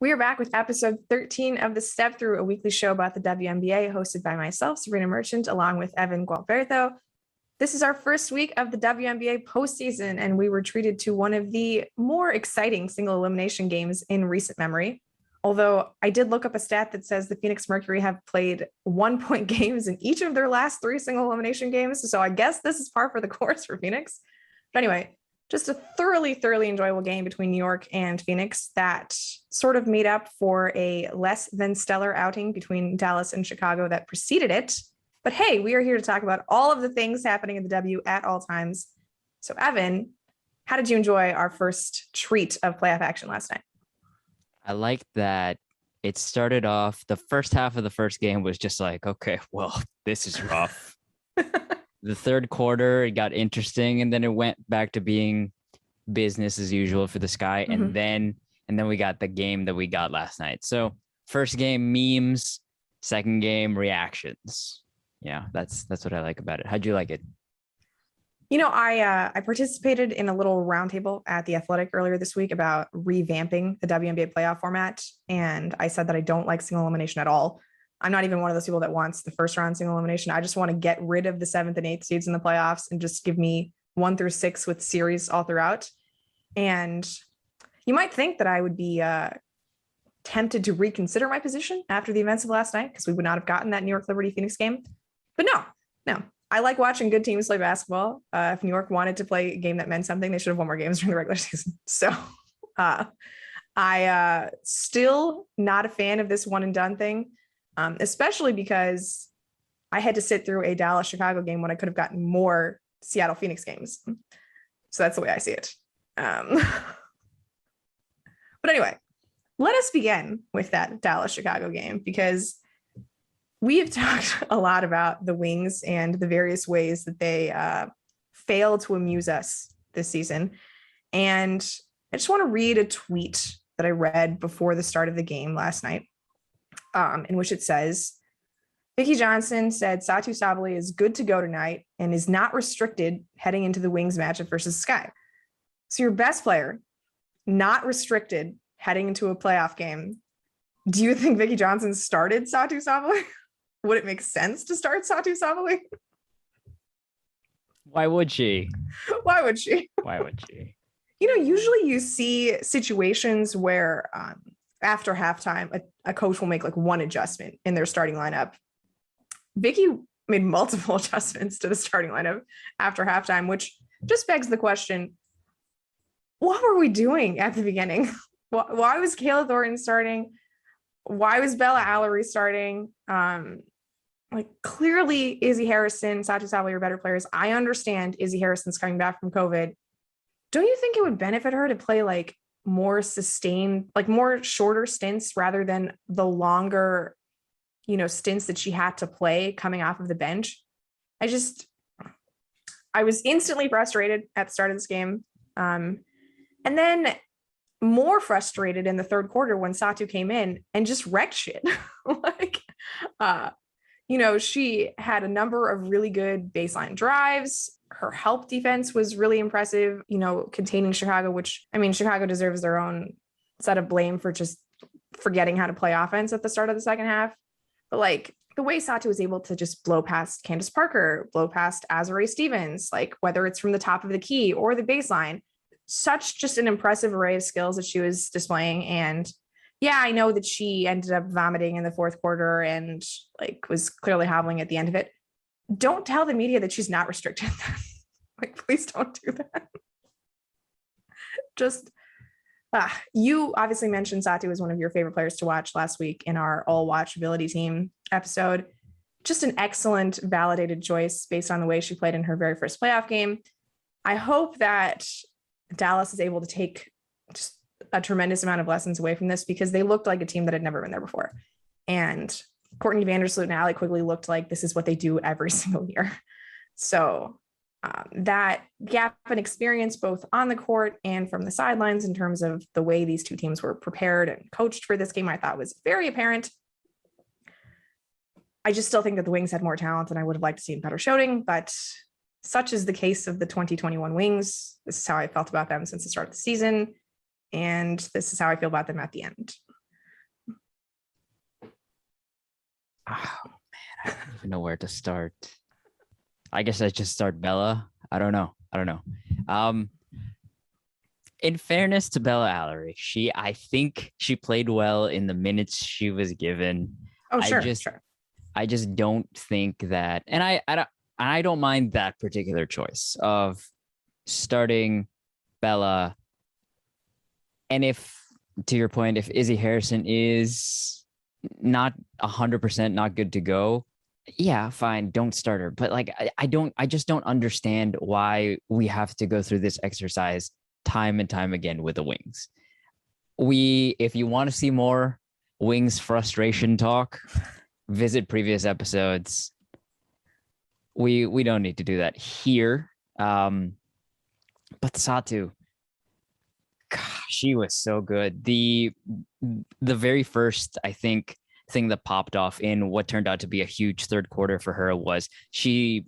We are back with episode 13 of the Step Through, a weekly show about the WNBA, hosted by myself, Sabrina Merchant, along with Evan Gualberto. This is our first week of the WNBA postseason, and we were treated to one of the more exciting single elimination games in recent memory. Although I did look up a stat that says the Phoenix Mercury have played 1-point games in each of their last 3 single elimination games. So I guess this is par for the course for Phoenix. But anyway, just a thoroughly enjoyable game between New York and Phoenix that sort of made up for a less than stellar outing between Dallas and Chicago that preceded it. But hey, we are here to talk about all of the things happening in the W at all times. So Evan, how did you enjoy our first treat of playoff action last night? I like that it started off, the first half of the first game was just like, okay, well, this is rough. The third quarter, it got interesting, and then it went back to being business as usual for the Sky. And then we got the game that we got last night. So first game, memes, second game, reactions. Yeah, that's what I like about it. How'd you like it? You know, I participated in a little roundtable at The Athletic earlier this week about revamping the WNBA playoff format. And I said that I don't like single elimination at all. I'm not even one of those people that wants the first round single elimination. I just want to get rid of the 7th and 8th seeds in the playoffs and just give me 1 through 6 with series all throughout. And you might think that I would be tempted to reconsider my position after the events of last night, because we would not have gotten that New York Liberty Phoenix game. But no. I like watching good teams play basketball. If New York wanted to play a game that meant something, they should have won more games during the regular season. So I still not a fan of this one and done thing. Especially because I had to sit through a Dallas-Chicago game when I could have gotten more Seattle-Phoenix games. So that's the way I see it. But anyway, let us begin with that Dallas-Chicago game, because we have talked a lot about the Wings and the various ways that they fail to amuse us this season. And I just want to read a tweet that I read before the start of the game last night. In which it says, Vicki Johnson said Satou Sabally is good to go tonight and is not restricted heading into the Wings matchup versus Sky. So your best player, not restricted heading into a playoff game. Do you think Vicki Johnson started Satou Sabally? Would it make sense to start Satou Sabally? Why would she? Why would she? You know, usually you see situations where after halftime, a coach will make like one adjustment in their starting lineup. Vicki made multiple adjustments to the starting lineup after halftime, which just begs the question, what were we doing at the beginning? Why was Kahleah Thornton starting? Why was Bella Alarie starting? Like, clearly Izzy Harrison, Satou Sabally are better players. I understand Izzy Harrison's coming back from COVID. Don't you think it would benefit her to play like more sustained, like more shorter stints rather than the longer, stints that she had to play coming off of the bench? I was instantly frustrated at the start of this game. And then more frustrated in the third quarter when Satou came in and just wrecked shit. She had a number of really good baseline drives. Her help defense was really impressive, containing Chicago, which, I mean, Chicago deserves their own set of blame for just forgetting how to play offense at the start of the second half. But like the way Satou was able to just blow past Candace Parker, blow past Azurá Stevens, like whether it's from the top of the key or the baseline, such just an impressive array of skills that she was displaying. And yeah, I know that she ended up vomiting in the fourth quarter and like was clearly hobbling at the end of it. Don't tell the media that she's not restricted. Like, please don't do that. Just, you obviously mentioned Satou as one of your favorite players to watch last week in our all-watchability team episode. Just an excellent validated choice based on the way she played in her very first playoff game. I hope that Dallas is able to take just a tremendous amount of lessons away from this, because they looked like a team that had never been there before. And Courtney Vandersloot and Allie Quigley looked like this is what they do every single year. So that gap in experience, both on the court and from the sidelines, in terms of the way these two teams were prepared and coached for this game, I thought was very apparent. I just still think that the Wings had more talent and I would have liked to see a better showing, but such is the case of the 2021 Wings. This is how I felt about them since the start of the season. And this is how I feel about them at the end. Oh man, I don't even know where to start. I guess I just start Bella. I don't know. In fairness to Bella Allery, I think she played well in the minutes she was given. Oh, sure, sure. sure. I just don't think that, and I don't mind that particular choice of starting Bella. And if, to your point, if Izzy Harrison is not 100% not good to go, yeah, fine, don't start her. But like, I just don't understand why we have to go through this exercise time and time again with the Wings. If you want to see more Wings frustration talk, visit previous episodes. We don't need to do that here. But Satou, gosh, she was so good. The very first, I think, thing that popped off in what turned out to be a huge third quarter for her was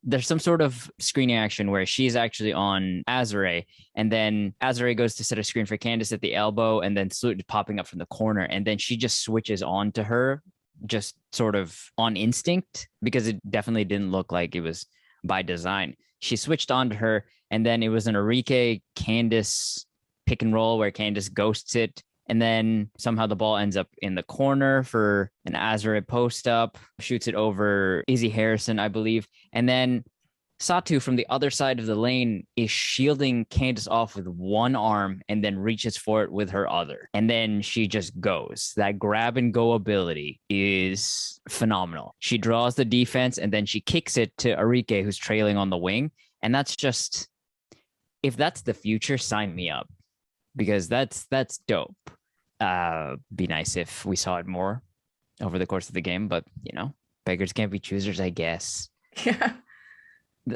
there's some sort of screening action where she's actually on Azure, and then Azure goes to set a screen for Candace at the elbow, and then Sloot is popping up from the corner, and then she just switches on to her just sort of on instinct, because it definitely didn't look like it was by design. She switched on to her, and then it was an Arike Candace pick and roll where Candace ghosts it, and then somehow the ball ends up in the corner for an Azure post up, shoots it over Izzy Harrison, I believe. And then Satou from the other side of the lane is shielding Candace off with one arm and then reaches for it with her other. And then she just goes. That grab and go ability is phenomenal. She draws the defense and then she kicks it to Arike, who's trailing on the wing. And that's just, if that's the future, sign me up, because that's dope. Be nice if we saw it more over the course of the game, but beggars can't be choosers, I guess. Yeah.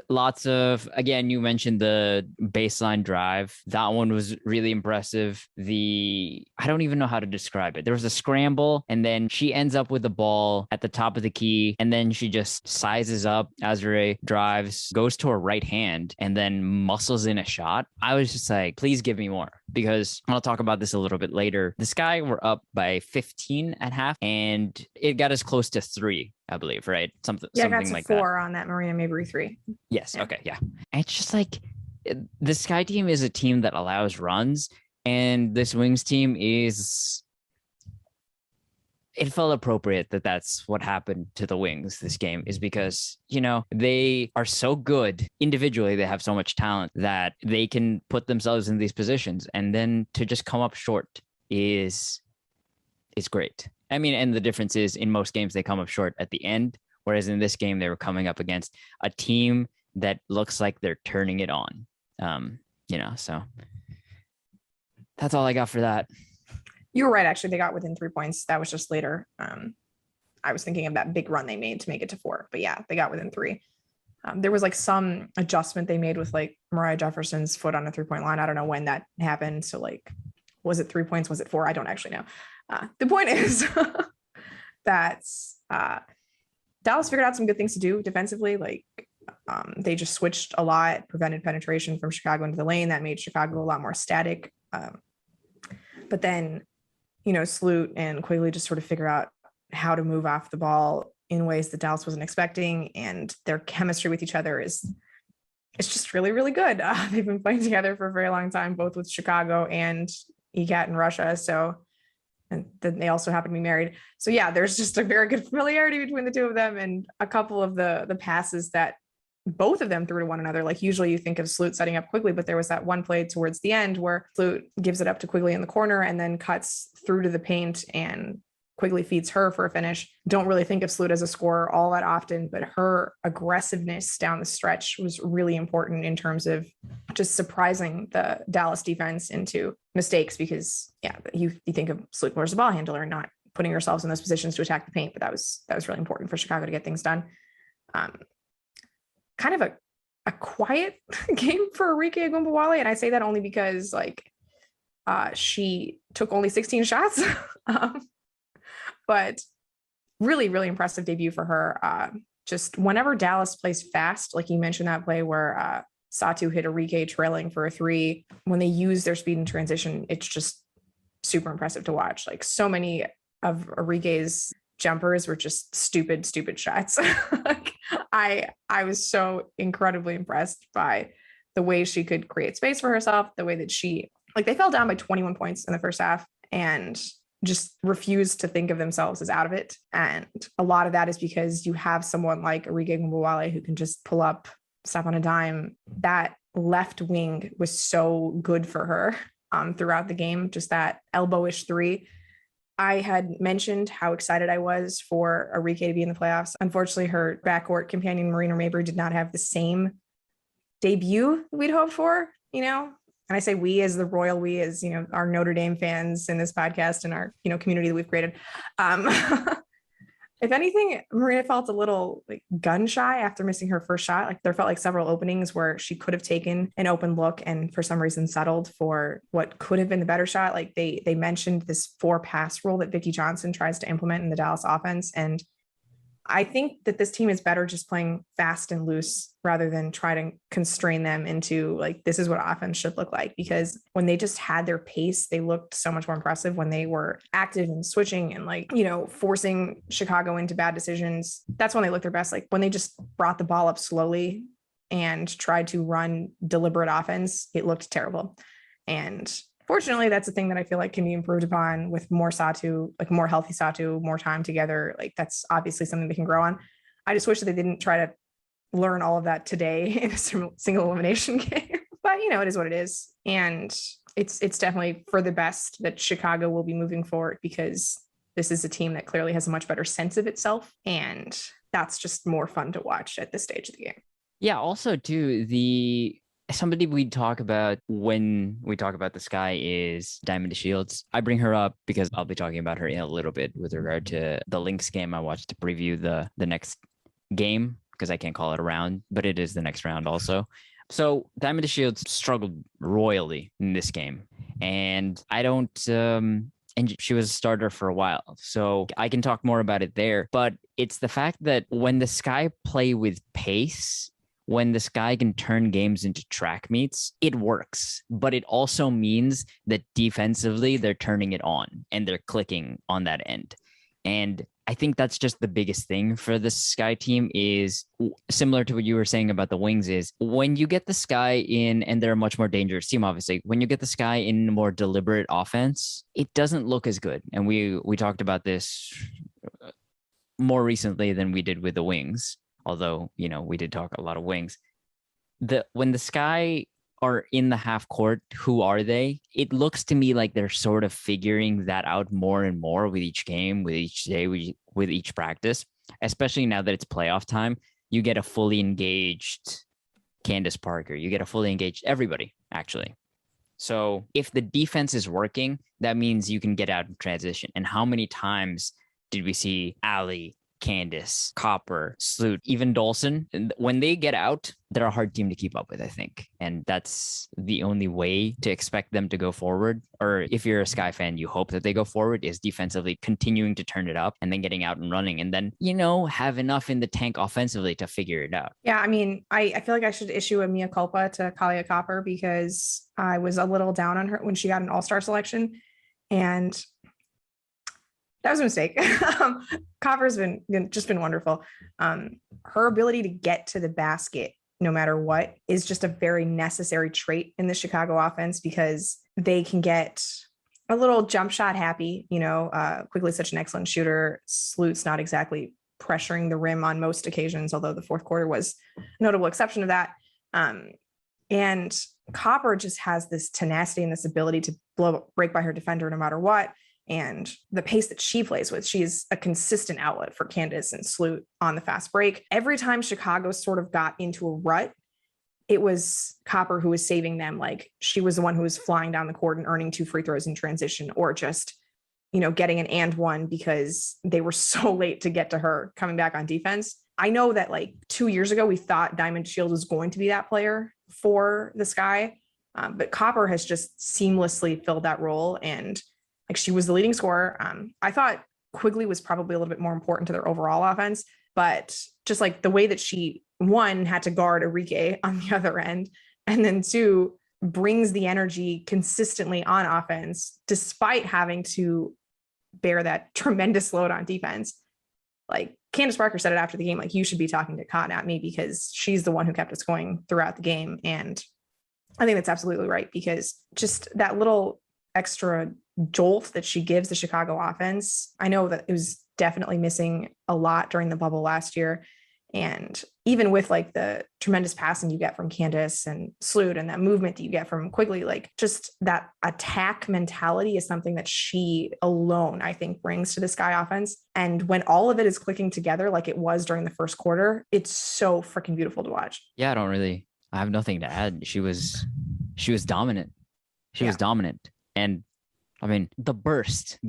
Lots of, again, you mentioned the baseline drive. That one was really impressive. I don't even know how to describe it. There was a scramble, and then she ends up with the ball at the top of the key, and then she just sizes up. Azure drives, goes to her right hand, and then muscles in a shot. I was just like, please give me more, because I'll talk about this a little bit later. The Sky were up by 15 at half, and it got as close to 3, I believe, right? Something like 4 on that Marina Mabrey 3. Yes. Yeah. Okay. Yeah. And it's just like the Sky team is a team that allows runs, and this Wings team is. It felt appropriate that that's what happened to the Wings this game, is because, they are so good individually. They have so much talent that they can put themselves in these positions, and then to just come up short is great. I mean, and the difference is in most games they come up short at the end, whereas in this game they were coming up against a team that looks like they're turning it on. So that's all I got for that. You were right. Actually, they got within 3 points. That was just later. I was thinking of that big run they made to make it to 4, but yeah, they got within 3. There was like some adjustment they made with like Mariah Jefferson's foot on a 3-point line. I don't know when that happened. So like, was it 3 points? Was it 4? I don't actually know. The point is that Dallas figured out some good things to do defensively. Like they just switched a lot, prevented penetration from Chicago into the lane. That made Chicago a lot more static. But then, Sloot and Quigley just sort of figure out how to move off the ball in ways that Dallas wasn't expecting. And their chemistry with each other it's just really, really good. They've been playing together for a very long time, both with Chicago and ECAT in Russia. So, and then they also happen to be married. So yeah, there's just a very good familiarity between the two of them, and a couple of the passes that both of them threw to one another. Like usually you think of Sloot setting up Quigley, but there was that one play towards the end where Sloot gives it up to Quigley in the corner and then cuts through to the paint, and Quigley feeds her for a finish. Don't really think of Sloot as a scorer all that often, but her aggressiveness down the stretch was really important in terms of just surprising the Dallas defense into mistakes, because yeah, you think of Sloot more as a ball handler, not putting yourselves in those positions to attack the paint, but that was really important for Chicago to get things done. Kind of a quiet game for Arike Ogunbowale, and I say that only because she took only 16 shots. But really, really impressive debut for her. Just whenever Dallas plays fast, like you mentioned that play where Satou hit Arike trailing for a 3, when they use their speed in transition, it's just super impressive to watch. Like so many of Arike's jumpers were just stupid shots. Like, I was so incredibly impressed by the way she could create space for herself, the way that they fell down by 21 points in the first half and just refused to think of themselves as out of it. And a lot of that is because you have someone like Arike Ogunbowale who can just pull up, stop on a dime. That left wing was so good for her throughout the game, just that elbowish three. I had mentioned how excited I was for Arike to be in the playoffs. Unfortunately, her backcourt companion, Marina Mabrey, did not have the same debut we'd hoped for, and I say we as the royal we, as our Notre Dame fans in this podcast and our community that we've created. If anything, Marina felt a little like gun shy after missing her first shot. Like, there felt like several openings where she could have taken an open look and for some reason settled for what could have been the better shot. Like, they mentioned this 4-pass rule that Vicki Johnson tries to implement in the Dallas offense, and I think that this team is better just playing fast and loose rather than try to constrain them into like, this is what offense should look like. Because when they just had their pace, they looked so much more impressive when they were active and switching and forcing Chicago into bad decisions. That's when they looked their best. Like, when they just brought the ball up slowly and tried to run deliberate offense, it looked terrible. And fortunately, that's a thing that I feel like can be improved upon with more Satou, like more healthy Satou, more time together. Like, that's obviously something they can grow on. I just wish that they didn't try to learn all of that today in a single elimination game. But it is what it is. And it's definitely for the best that Chicago will be moving forward, because this is a team that clearly has a much better sense of itself. And that's just more fun to watch at this stage of the game. Yeah, also too, somebody we talk about when we talk about the Sky is Diamond Shields. I bring her up because I'll be talking about her in a little bit with regard to the Lynx game I watched to preview the next game, because I can't call it a round, but it is the next round also. So Diamond Shields struggled royally in this game, and I don't and she was a starter for a while, so I can talk more about it there. But it's the fact that when the Sky play with pace, when the Sky can turn games into track meets, it works. But it also means that defensively, they're turning it on and they're clicking on that end. And I think that's just the biggest thing for the Sky team, is similar to what you were saying about the Wings, is when you get the Sky in, and they're a much more dangerous team, obviously, when you get the Sky in more deliberate offense, it doesn't look as good. And we talked about this more recently than we did with the Wings. Although, we did talk a lot of Wings. When the Sky are in the half court, who are they? It looks to me like they're sort of figuring that out more and more with each game, with each day, with each practice, especially now that it's playoff time. You get a fully engaged Candace Parker. You get a fully engaged everybody, actually. So if the defense is working, that means you can get out in transition. And how many times did we see Allie, Candace, Copper, Sloot, even Dolson? When they get out, they're a hard team to keep up with, I think. And that's the only way to expect them to go forward. Or if you're a Sky fan, you hope that they go forward, is defensively continuing to turn it up and then getting out and running. And then, have enough in the tank offensively to figure it out. Yeah, I mean, I feel like I should issue a mea culpa to Kahleah Copper, because I was a little down on her when she got an all-star selection. And that was a mistake. Copper's been wonderful. Her ability to get to the basket, no matter what, is just a very necessary trait in the Chicago offense, because they can get a little jump shot happy. Quigley's such an excellent shooter. Sloot's not exactly pressuring the rim on most occasions, although the fourth quarter was a notable exception to that. And Copper just has this tenacity and this ability to break by her defender no matter what. And the pace that she plays with, she's a consistent outlet for Candace and Sloot on the fast break. Every time Chicago sort of got into a rut, it was Copper who was saving them. Like, she was the one who was flying down the court and earning 2 free throws in transition, or just, getting an and one because they were so late to get to her coming back on defense. I know that 2 years ago, we thought Diamond Shield was going to be that player for the Sky, but Copper has just seamlessly filled that role. And she was the leading scorer. I thought Quigley was probably a little bit more important to their overall offense, but just the way that she, one, had to guard Arike on the other end, and then two, brings the energy consistently on offense, despite having to bear that tremendous load on defense. Like Candace Parker said it after the game, like, you should be talking to Ka, not me, because she's the one who kept us going throughout the game. And I think that's absolutely right, because just that little extra jolt that she gives the Chicago offense, I know that it was definitely missing a lot during the bubble last year. And even with like the tremendous passing you get from Candace and Sloot and that movement that you get from Quigley, like just that attack mentality is something that she alone, I think, brings to the Sky offense. And when all of it is clicking together like it was during the first quarter, it's so freaking beautiful to watch. Yeah, I have nothing to add. She was dominant. She was dominant. And I mean, the burst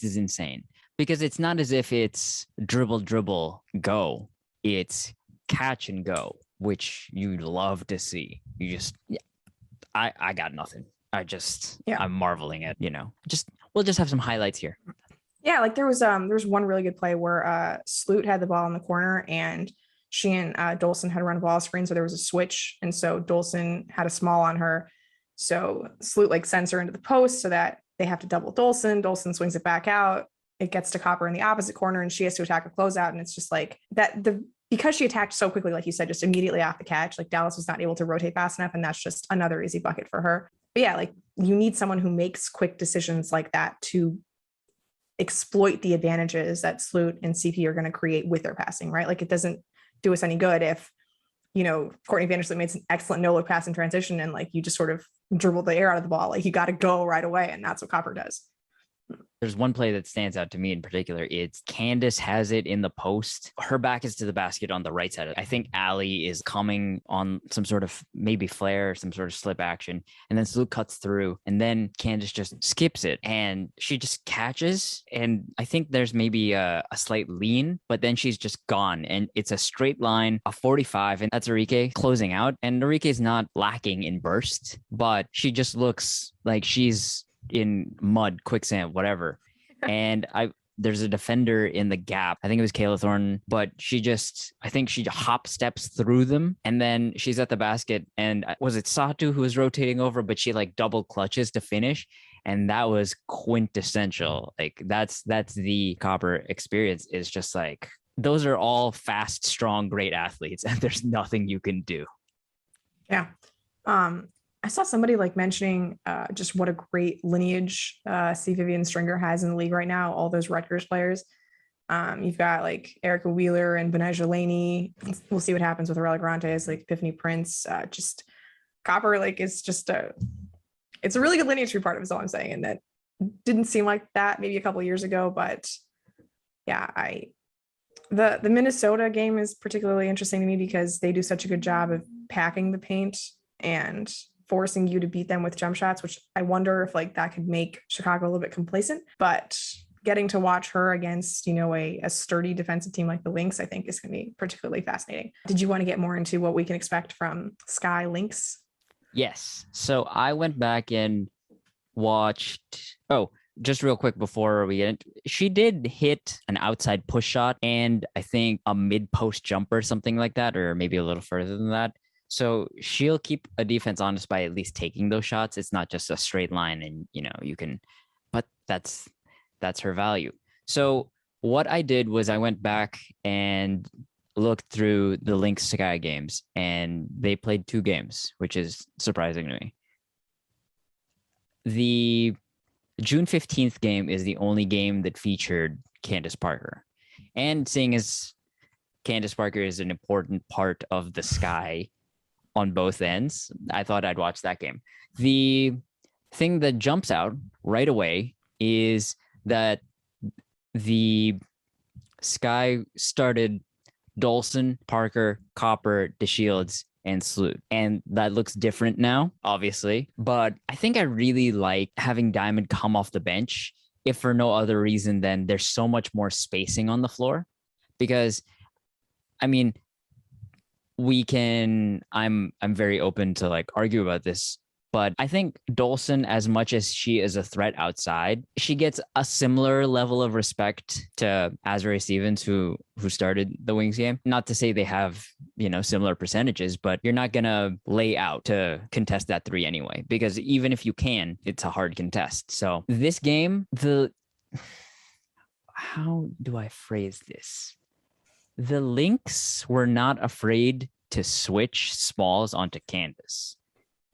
is insane, because it's not as if it's dribble, go. It's catch and go, which you love to see. You just, I got nothing. I'm marveling at, we'll just have some highlights here. Yeah, like there was one really good play where Sloot had the ball in the corner, and she and Dolson had to run a ball screen, so there was a switch, and so Dolson had a small on her, so Sloot like sends her into the post so that they have to double Dolson. Dolson swings it back out. It gets to Copper in the opposite corner, and she has to attack a closeout, and it's just like that. Because she attacked so quickly, like you said, just immediately off the catch, like Dallas was not able to rotate fast enough, and that's just another easy bucket for her. But yeah, like you need someone who makes quick decisions like that to exploit the advantages that Sloot and CP are going to create with their passing, right? Like it doesn't do us any good if, Courtney Vandersloot made an excellent no-look pass in transition and like you just sort of dribbled the air out of the ball. Like you got to go right away, and that's what Copper does. There's one play that stands out to me in particular. It's Candace has it in the post. Her back is to the basket on the right side. I think Allie is coming on some sort of maybe flare, some sort of slip action. And then Sloot cuts through, and then Candace just skips it, and she just catches. And I think there's maybe a slight lean, but then she's just gone. And it's a straight line, a 45, and that's Arike closing out. And Arike is not lacking in burst, but she just looks like she's in mud, quicksand, whatever. And there's a defender in the gap. I think it was Kahleah Thornton, but I think she hop steps through them, and then she's at the basket. And was it Satou who was rotating over, but she like double clutches to finish. And that was quintessential. Like that's the Copper experience, is just like, those are all fast, strong, great athletes, and there's nothing you can do. Yeah. I saw somebody like mentioning just what a great lineage C. Vivian Stringer has in the league right now. All those Rutgers players. You've got like Erica Wheeler and Betnijah Laney. We'll see what happens with Arella Grantes, like Epiphany Prince. Just Copper, like it's a really good lineage to be part of, is all I'm saying. And that didn't seem like that maybe a couple of years ago, but yeah, the Minnesota game is particularly interesting to me because they do such a good job of packing the paint and forcing you to beat them with jump shots, which I wonder if like that could make Chicago a little bit complacent. But getting to watch her against, a sturdy defensive team like the Lynx, I think is going to be particularly fascinating. Did you want to get more into what we can expect from Sky Lynx? Yes. So I went back and watched. Oh, just real quick before we get into, she did hit an outside push shot and I think a mid-post jumper, something like that, or maybe a little further than that. So she'll keep a defense honest by at least taking those shots. It's not just a straight line and, you can, but that's her value. So what I did was I went back and looked through the Lynx Sky games, and they played 2 games, which is surprising to me. The June 15th game is the only game that featured Candace Parker. And seeing as Candace Parker is an important part of the Sky on both ends, I thought I'd watch that game. The thing that jumps out right away is that the Sky started Dolson, Parker, Copper, DeShields, and Sloot. And that looks different now, obviously. But I think I really like having Diamond come off the bench, if for no other reason than there's so much more spacing on the floor. Because, I mean, I'm very open to like argue about this, but I think Dolson, as much as she is a threat outside, she gets a similar level of respect to Azrae Stevens, who started the Wings game. Not to say they have, similar percentages, but you're not going to lay out to contest that 3 anyway, because even if you can, it's a hard contest. So this game, how do I phrase this? the Lynx were not afraid to switch smalls onto Candace.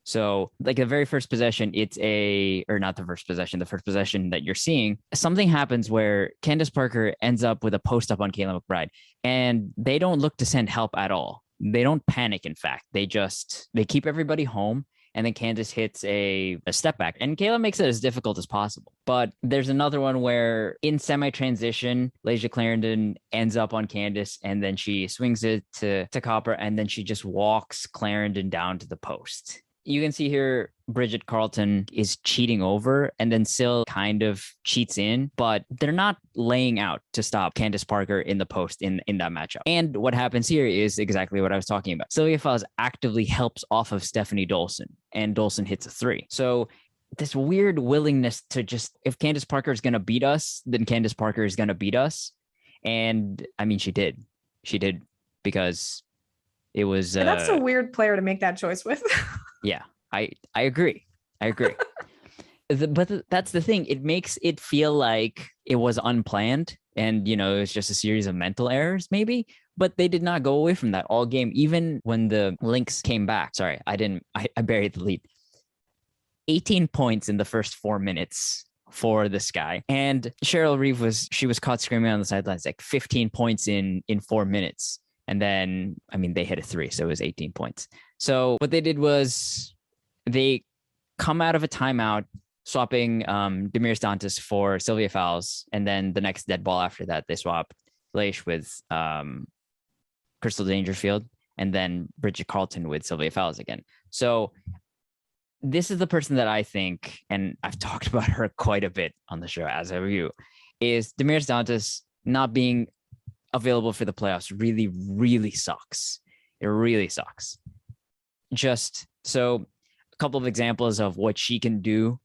So like the very first possession, or not the first possession that you're seeing, something happens where Candace Parker ends up with a post up on Kahleah McBride, and they don't look to send help at all. They don't panic. In fact, they keep everybody home. And then Candace hits a step back, and Kahleah makes it as difficult as possible. But there's another one where in semi-transition, Layshia Clarendon ends up on Candace, and then she swings it to Copper, and then she just walks Clarendon down to the post. You can see here Bridget Carlton is cheating over, and then Syl kind of cheats in, but they're not laying out to stop Candace Parker in the post in that matchup. And what happens here is exactly what I was talking about. Sylvia Fowles actively helps off of Stephanie Dolson, and Dolson hits a 3. So this weird willingness to just, if Candace Parker is going to beat us, then Candace Parker is going to beat us. And I mean, she did because it was... And that's a weird player to make that choice with. Yeah, I agree. But that's the thing. It makes it feel like it was unplanned and, it was just a series of mental errors maybe. But they did not go away from that all game. Even when the Lynx came back. Sorry, I buried the lead. 18 points in the first 4 minutes for the Sky. And Cheryl Reeve was caught screaming on the sidelines, like 15 points in 4 minutes. And then, I mean, they hit a 3, so it was 18 points. So what they did was they come out of a timeout, swapping Demiris Dantas for Sylvia Fowles. And then the next dead ball after that, they swap Leish with Crystal Dangerfield, and then Bridget Carlton with Sylvia Fowles again. So this is the person that I think, and I've talked about her quite a bit on the show as have you, is Demiris Dantas not being available for the playoffs really, really sucks. It really sucks. Just so a couple of examples of what she can do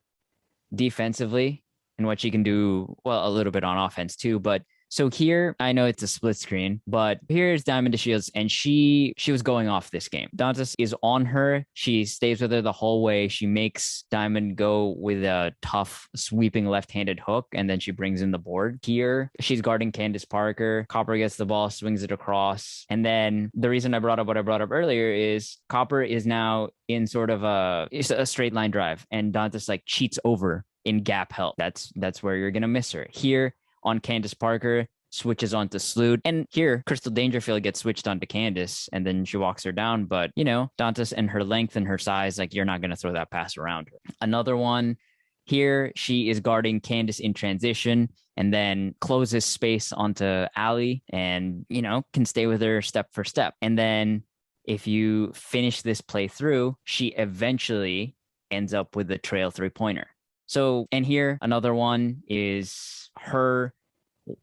defensively and what she can do, well, a little bit on offense too. But so here, I know it's a split screen, but here's Diamond DeShields, and she was going off this game. Dantas is on her. She stays with her the whole way. She makes Diamond go with a tough sweeping left-handed hook, and then she brings in the board. Here, she's guarding Candace Parker. Copper gets the ball, swings it across. And then the reason I brought up what I brought up earlier is Copper is now in sort of a straight line drive, and Dantas like cheats over in gap help. That's where you're going to miss her. Here, on Candace Parker, switches onto Sloot. And here, Crystal Dangerfield gets switched onto Candace, and then she walks her down. But, Dantas and her length and her size, like, you're not going to throw that pass around her. Another one, here, she is guarding Candace in transition and then closes space onto Allie and, can stay with her step for step. And then if you finish this play through, she eventually ends up with the trail 3-pointer. So, and here, another one is her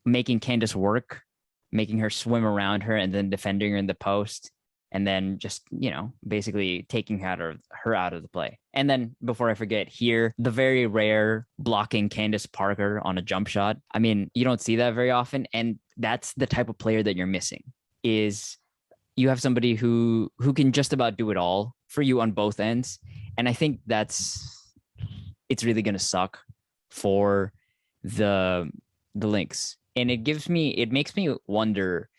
making Candace work, making her swim around her and then defending her in the post, and then just, basically taking her out of the play. And then before I forget, here, the very rare blocking Candace Parker on a jump shot. I mean, you don't see that very often. And that's the type of player that you're missing, is you have somebody who can just about do it all for you on both ends. And I think it's really going to suck for the Lynx. And it makes me wonder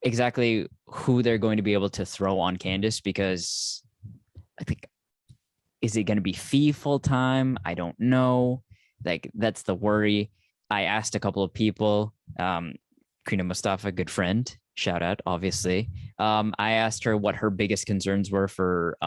exactly who they're going to be able to throw on Candace, because I think, is it going to be Fee full time? I don't know. Like, that's the worry. I asked a couple of people, Crina Mustafa, good friend, shout out, obviously. I asked her what her biggest concerns were for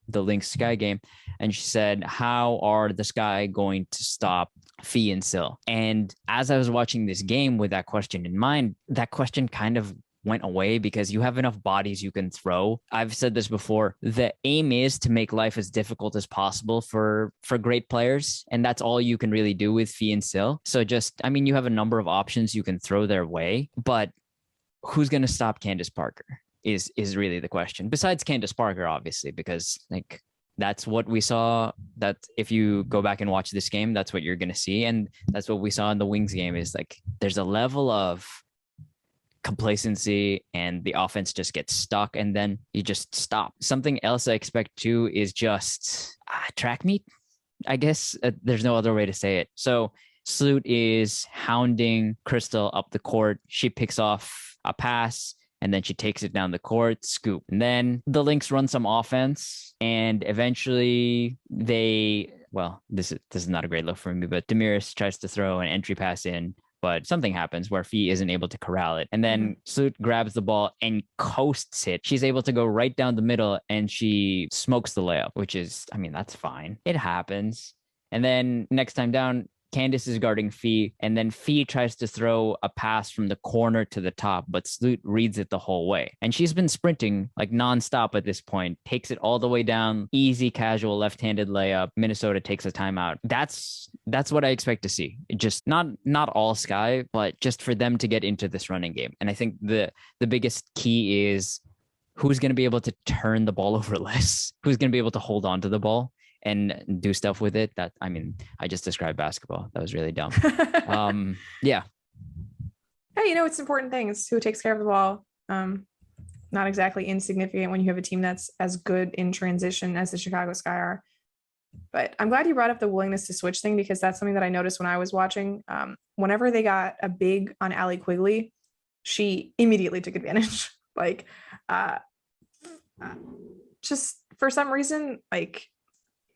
the Lynx Sky game, and she said, how are the Sky going to stop Fee and Syl? And as I was watching this game with that question in mind, that question kind of went away, because you have enough bodies you can throw. I've said this before. The aim is to make life as difficult as possible for great players, and that's all you can really do with Fee and Syl. So you have a number of options you can throw their way, but who's going to stop Candace Parker is really the question. Besides Candace Parker, obviously, because like that's what we saw. That if you go back and watch this game, that's what you're going to see. And that's what we saw in the Wings game, is like there's a level of complacency and the offense just gets stuck and then you just stop. Something else I expect too is just track meet, I guess. There's no other way to say it. So Salute is hounding Crystal up the court. She picks off a pass and then she takes it down the court, scoop. And then the Lynx run some offense and eventually this is not a great look for me, but Demiris tries to throw an entry pass in, but something happens where Fee isn't able to corral it. And then Salute grabs the ball and coasts it. She's able to go right down the middle and she smokes the layup, which is, I mean, that's fine. It happens. And then next time down, Candace is guarding Fee, and then Fee tries to throw a pass from the corner to the top, but Salute reads it the whole way. And she's been sprinting like nonstop at this point, takes it all the way down, easy, casual, left-handed layup. Minnesota takes a timeout. That's what I expect to see. Just not all Sky, but just for them to get into this running game. And I think the biggest key is who's going to be able to turn the ball over less, who's going to be able to hold on to the ball and do stuff with it. I just described basketball. That was really dumb. Yeah. Hey, it's important things. Who takes care of the ball? Not exactly insignificant when you have a team that's as good in transition as the Chicago Sky are. But I'm glad you brought up the willingness to switch thing, because that's something that I noticed when I was watching. Whenever they got a big on Allie Quigley, she immediately took advantage. Just for some reason,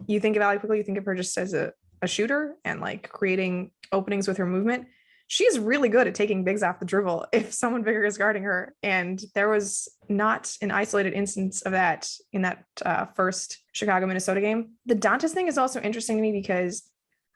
you think of Allie Quigley, you think of her just as a shooter and creating openings with her movement. She's really good at taking bigs off the dribble if someone bigger is guarding her. And there was not an isolated instance of that in that first Chicago-Minnesota game. The Dantas thing is also interesting to me because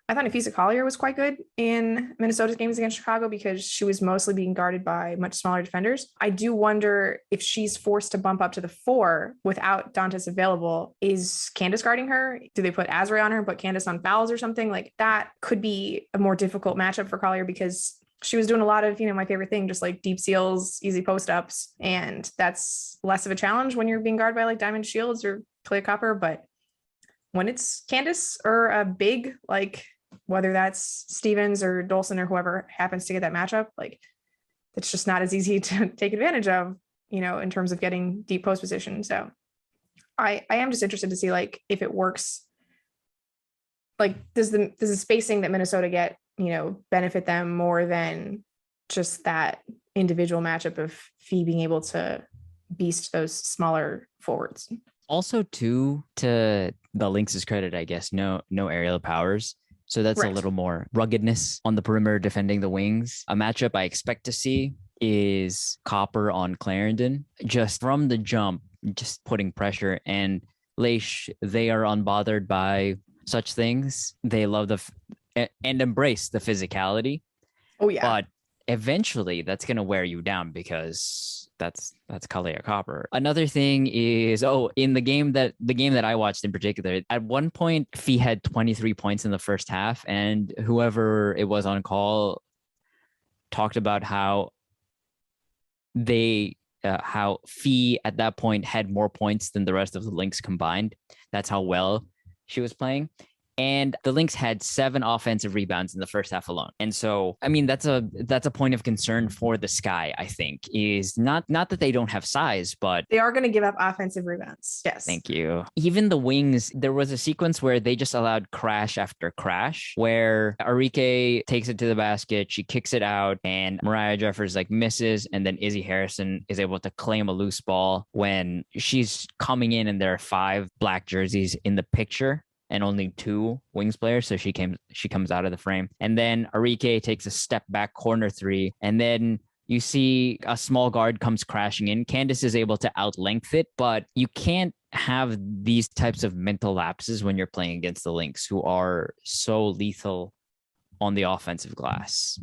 I thought Napheesa Collier was quite good in Minnesota's games against Chicago because she was mostly being guarded by much smaller defenders. I do wonder if she's forced to bump up to the 4 without Dantas available. Is Candace guarding her? Do they put Azrae on her, put Candace on Fowles or something? That could be a more difficult matchup for Collier because she was doing a lot of, my favorite thing, just deep seals, easy post-ups. And that's less of a challenge when you're being guarded by Diamond Shields or Kahleah Copper. But when it's Candace or a big, whether that's Stevens or Dolson or whoever happens to get that matchup, it's just not as easy to take advantage of, in terms of getting deep post position. So I am just interested to see if it works. Does the spacing that Minnesota get, benefit them more than just that individual matchup of Fee being able to beast those smaller forwards? Also, too, to the Lynx's credit, I guess, no aerial powers. So that's right. A little more ruggedness on the perimeter defending the wings. A matchup I expect to see is Copper on Clarendon. Just from the jump, just putting pressure. And Leish, they are unbothered by such things. They love and embrace the physicality. Oh, yeah. But eventually that's going to wear you down because that's Kahleah Copper. Another thing is, in the game that I watched in particular, at one point Fee had 23 points in the first half, and whoever it was on call talked about how Fee at that point had more points than the rest of the Lynx combined. That's how well she was playing. And the Lynx had 7 offensive rebounds in the first half alone. And so, that's a point of concern for the Sky, I think, is not that they don't have size, but they are going to give up offensive rebounds. Yes. Thank you. Even the wings, there was a sequence where they just allowed crash after crash, where Arike takes it to the basket, she kicks it out, and Mariah Jeffers misses, and then Izzy Harrison is able to claim a loose ball when she's coming in and there are 5 black jerseys in the picture and only 2 wings players. So she comes out of the frame. And then Arike takes a step back corner 3. And then you see a small guard comes crashing in. Candace is able to outlength it, but you can't have these types of mental lapses when you're playing against the Lynx, who are so lethal on the offensive glass.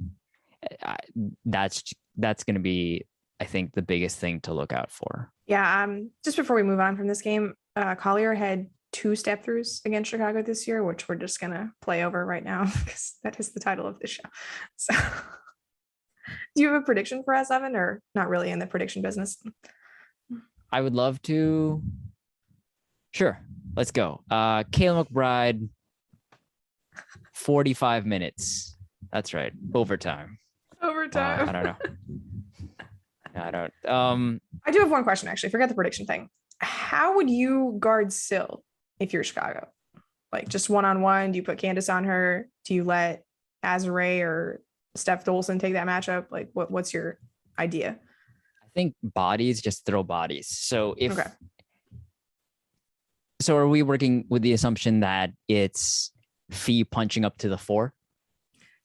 That's going to be, I think, the biggest thing to look out for. Yeah. Just before we move on from this game, Collier had 2 step throughs against Chicago this year, which we're just going to play over right now because that is the title of this show. So do you have a prediction for us, Evan, or not really in the prediction business? I would love to. Sure. Let's go. Kayla McBride, 45 minutes. That's right. Overtime. I don't know. I don't. I do have one question, actually. Forget the prediction thing. How would you guard Syl if you're Chicago? Just one-on-one? Do you put Candace on her? Do you let Azure or Steph Dolson take that matchup? Like, what's your idea? I think bodies, just throw bodies. So Okay. So are we working with the assumption that it's Fee punching up to the 4?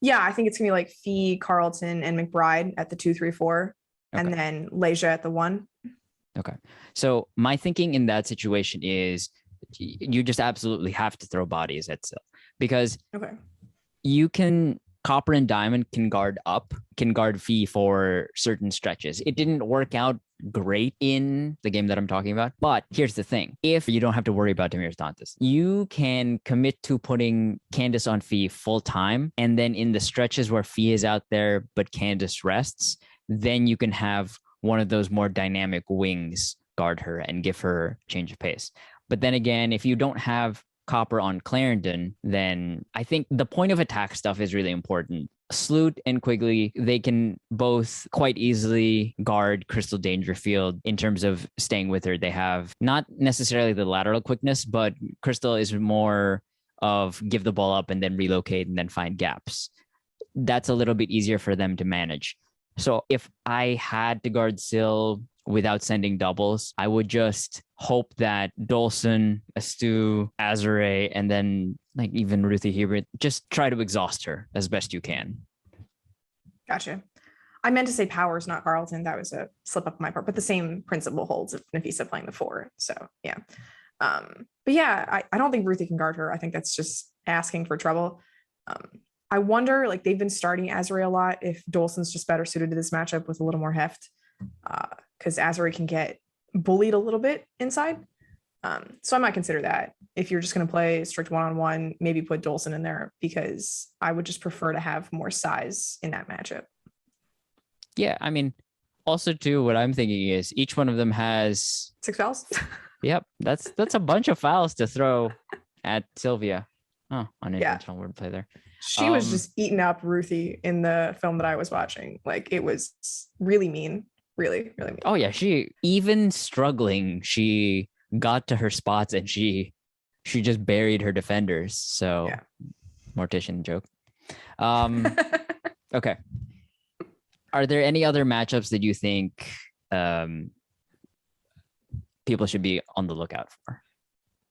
Yeah, I think it's gonna be like Fee, Carlton, and McBride at the 2, 3, 4, and then Leja at the 1. Okay. So my thinking in that situation is you just absolutely have to throw bodies at Sil, because you can Copper and Diamond can guard Fee for certain stretches. It didn't work out great in the game that I'm talking about, but here's the thing. If you don't have to worry about Demirs Dantas, you can commit to putting Candace on Fee full time, and then in the stretches where Fee is out there but Candace rests, then you can have one of those more dynamic wings guard her and give her change of pace. But then again, if you don't have Copper on Clarendon, then I think the point of attack stuff is really important. Sloot and Quigley, they can both quite easily guard Crystal Dangerfield in terms of staying with her. They have not necessarily the lateral quickness, but Crystal is more of give the ball up and then relocate and then find gaps. That's a little bit easier for them to manage. So if I had to guard Sil without sending doubles, I would just hope that Dolson, Astu, Azure, and then like even Ruthie Hebert, just try to exhaust her as best you can. Gotcha. I meant to say Powers, not Carlton. That was a slip up on my part, but the same principle holds if Nafisa playing the 4. So yeah. But yeah, I don't think Ruthie can guard her. I think that's just asking for trouble. I wonder, like, they've been starting Azure a lot, if Dolson's just better suited to this matchup with a little more heft, because Azure can get bullied a little bit inside. So I might consider that. If you're just going to play strict one-on-one, maybe put Dolson in there, because I would just prefer to have more size in that matchup. Yeah, I mean, also too, what I'm thinking is each one of them has 6 fouls. Yep, that's a bunch of fouls to throw at Sylvia. Oh, unintentional wordplay there. She was just eating up Ruthie in the film that I was watching. Like, it was really mean. Really, really mean. Oh yeah, she, even struggling, she got to her spots and she just buried her defenders. So yeah. Mortician joke. Okay. Are there any other matchups that you think people should be on the lookout for?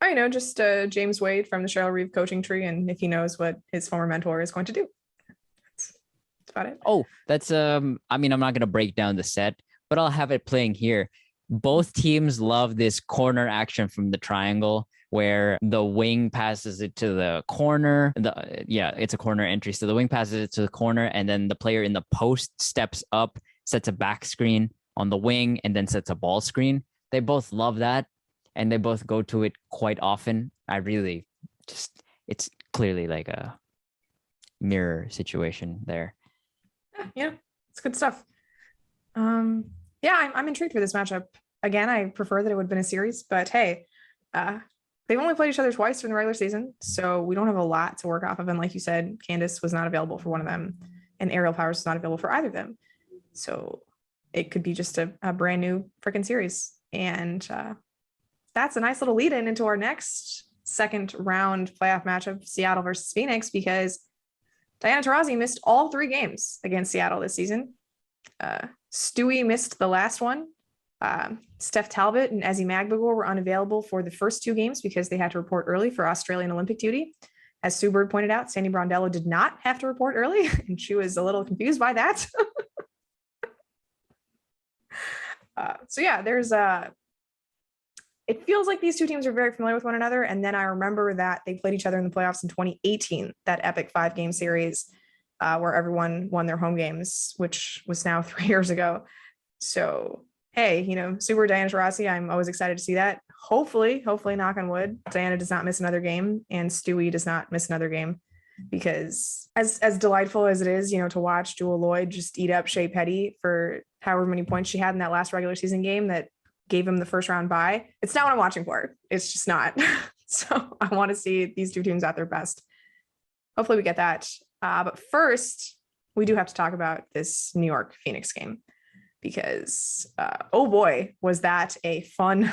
I know, just James Wade from the Cheryl Reeve coaching tree, and if he knows what his former mentor is going to do. That's about it. Oh, that's I mean, I'm not going to break down the set, but I'll have it playing here. Both teams love this corner action from the triangle where the wing passes it to the corner. It's a corner entry. So the wing passes it to the corner, and then the player in the post steps up, sets a back screen on the wing, and then sets a ball screen. They both love that, and they both go to it quite often. I really it's clearly like a mirror situation there. Yeah, it's good stuff. I'm intrigued for this matchup. Again, I prefer that it would have been a series, but hey, they've only played each other twice during the regular season, so we don't have a lot to work off of. And like you said, Candace was not available for one of them, and Aerial Powers was not available for either of them. So it could be just a brand new freaking series. And that's a nice little lead in into our next second round playoff matchup, Seattle versus Phoenix, because Diana Taurasi missed all 3 games against Seattle this season. Stewie missed the last one. Steph Talbot and Ezzy Magbagor were unavailable for the first 2 games because they had to report early for Australian Olympic duty. As Sue Bird pointed out, Sandy Brondello did not have to report early, and she was a little confused by that. It feels like these 2 teams are very familiar with one another. And then I remember that they played each other in the playoffs in 2018, that epic 5-game series where everyone won their home games, which was now 3 years ago. So, hey, Super Diana Taurasi, I'm always excited to see that. Hopefully, knock on wood, Diana does not miss another game and Stewie does not miss another game, because as delightful as it is, to watch Jewel Lloyd just eat up Shea Petty for however many points she had in that last regular season game that gave him the first round bye. It's not what I'm watching for. It's just not. So I want to see these 2 teams at their best. Hopefully we get that. But first, we do have to talk about this New York Phoenix game, because oh boy, was that a fun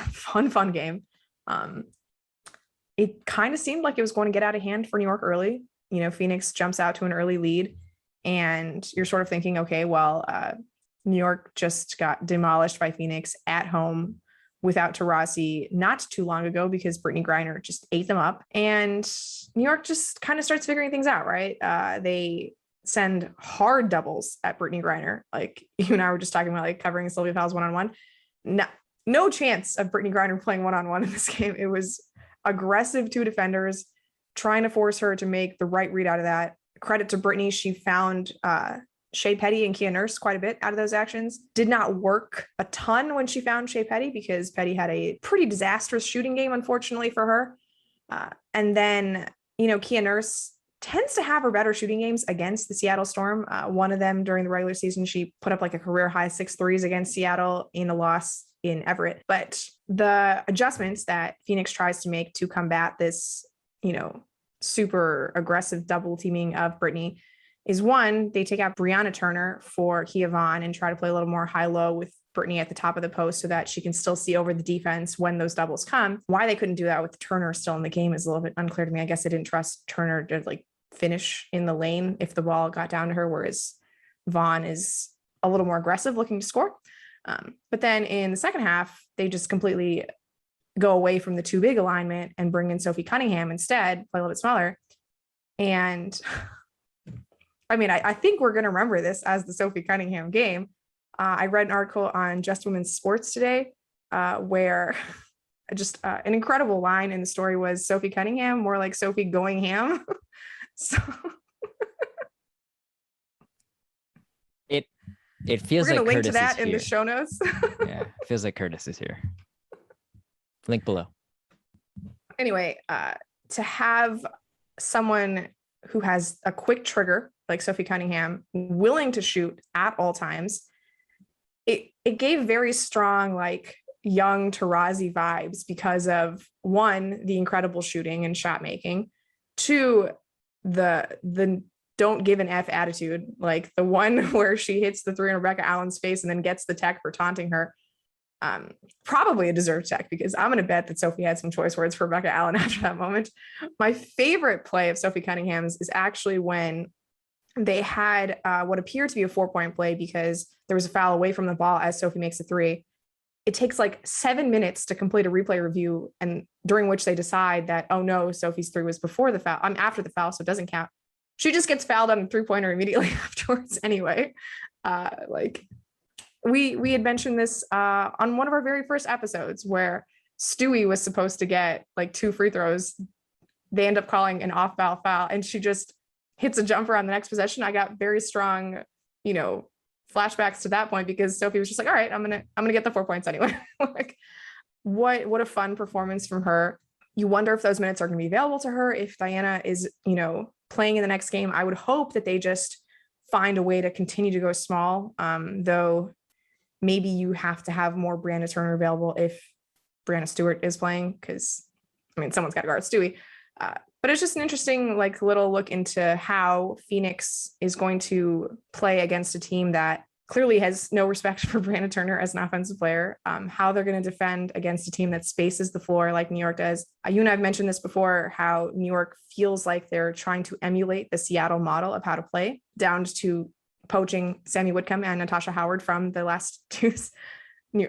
game. It kind of seemed like it was going to get out of hand for New York early. Phoenix jumps out to an early lead, and you're sort of thinking, okay, well, New York just got demolished by Phoenix at home without Taurasi not too long ago because Brittney Griner just ate them up. And New York just kind of starts figuring things out, right? They send hard doubles at Brittney Griner. Like you and I were just talking about, like covering Sylvia Fowles one-on-one. No chance of Brittney Griner playing one-on-one in this game. It was aggressive two defenders trying to force her to make the right read out of that. Credit to Brittney. She found Shea Petty and Kia Nurse quite a bit out of those actions. Did not work a ton when she found Shea Petty because Petty had a pretty disastrous shooting game, unfortunately for her. And then, Kia Nurse tends to have her better shooting games against the Seattle Storm. One of them during the regular season, she put up like a career high 6 threes against Seattle in a loss in Everett. But the adjustments that Phoenix tries to make to combat this, super aggressive double teaming of Brittney is one, they take out Brianna Turner for Kia Vaughn and try to play a little more high-low with Brittney at the top of the post so that she can still see over the defense when those doubles come. Why they couldn't do that with Turner still in the game is a little bit unclear to me. I guess they didn't trust Turner to finish in the lane if the ball got down to her, whereas Vaughn is a little more aggressive looking to score. But then in the second half, they just completely go away from the too big alignment and bring in Sophie Cunningham instead, play a little bit smaller. And I think we're going to remember this as the Sophie Cunningham game. I read an article on Just Women's Sports today where just an incredible line in the story was Sophie Cunningham, more like Sophie going ham. So it feels like we're going to link Kurtis to that is in here. the show notes. Yeah, it feels like Kurtis is here. Link below. Anyway, to have someone who has a quick trigger like Sophie Cunningham willing to shoot at all times, it gave very strong young Taurasi vibes because of one, the incredible shooting and shot making, two, the don't give an F attitude, like the one where she hits the three in Rebecca Allen's face and then gets the tech for taunting her. Probably a deserved tech because I'm going to bet that Sophie had some choice words for Rebecca Allen after that moment. My favorite play of Sophie Cunningham's is actually when they had what appeared to be a 4-point play because there was a foul away from the ball as Sophie makes a three. It takes 7 minutes to complete a replay review, and during which they decide that, oh no, Sophie's three was before the foul. I'm after the foul, so it doesn't count. She just gets fouled on the 3-pointer immediately afterwards anyway. We had mentioned this on one of our very first episodes where Stewie was supposed to get 2 free throws. They end up calling an off-foul foul, and she just hits a jumper on the next possession. I got very strong, flashbacks to that point because Sophie was just like, all right, I'm gonna get the 4 points anyway. What a fun performance from her. You wonder if those minutes are going to be available to her if Diana is, playing in the next game. I would hope that they just find a way to continue to go small, though maybe you have to have more Breanna Turner available if Breanna Stewart is playing, because someone's got to guard Stewie. But it's just an interesting little look into how Phoenix is going to play against a team that clearly has no respect for Breanna Turner as an offensive player, how they're going to defend against a team that spaces the floor like New York does. You and I have mentioned this before, how New York feels like they're trying to emulate the Seattle model of how to play, down to poaching Sami Whitcomb and Natasha Howard from the last 2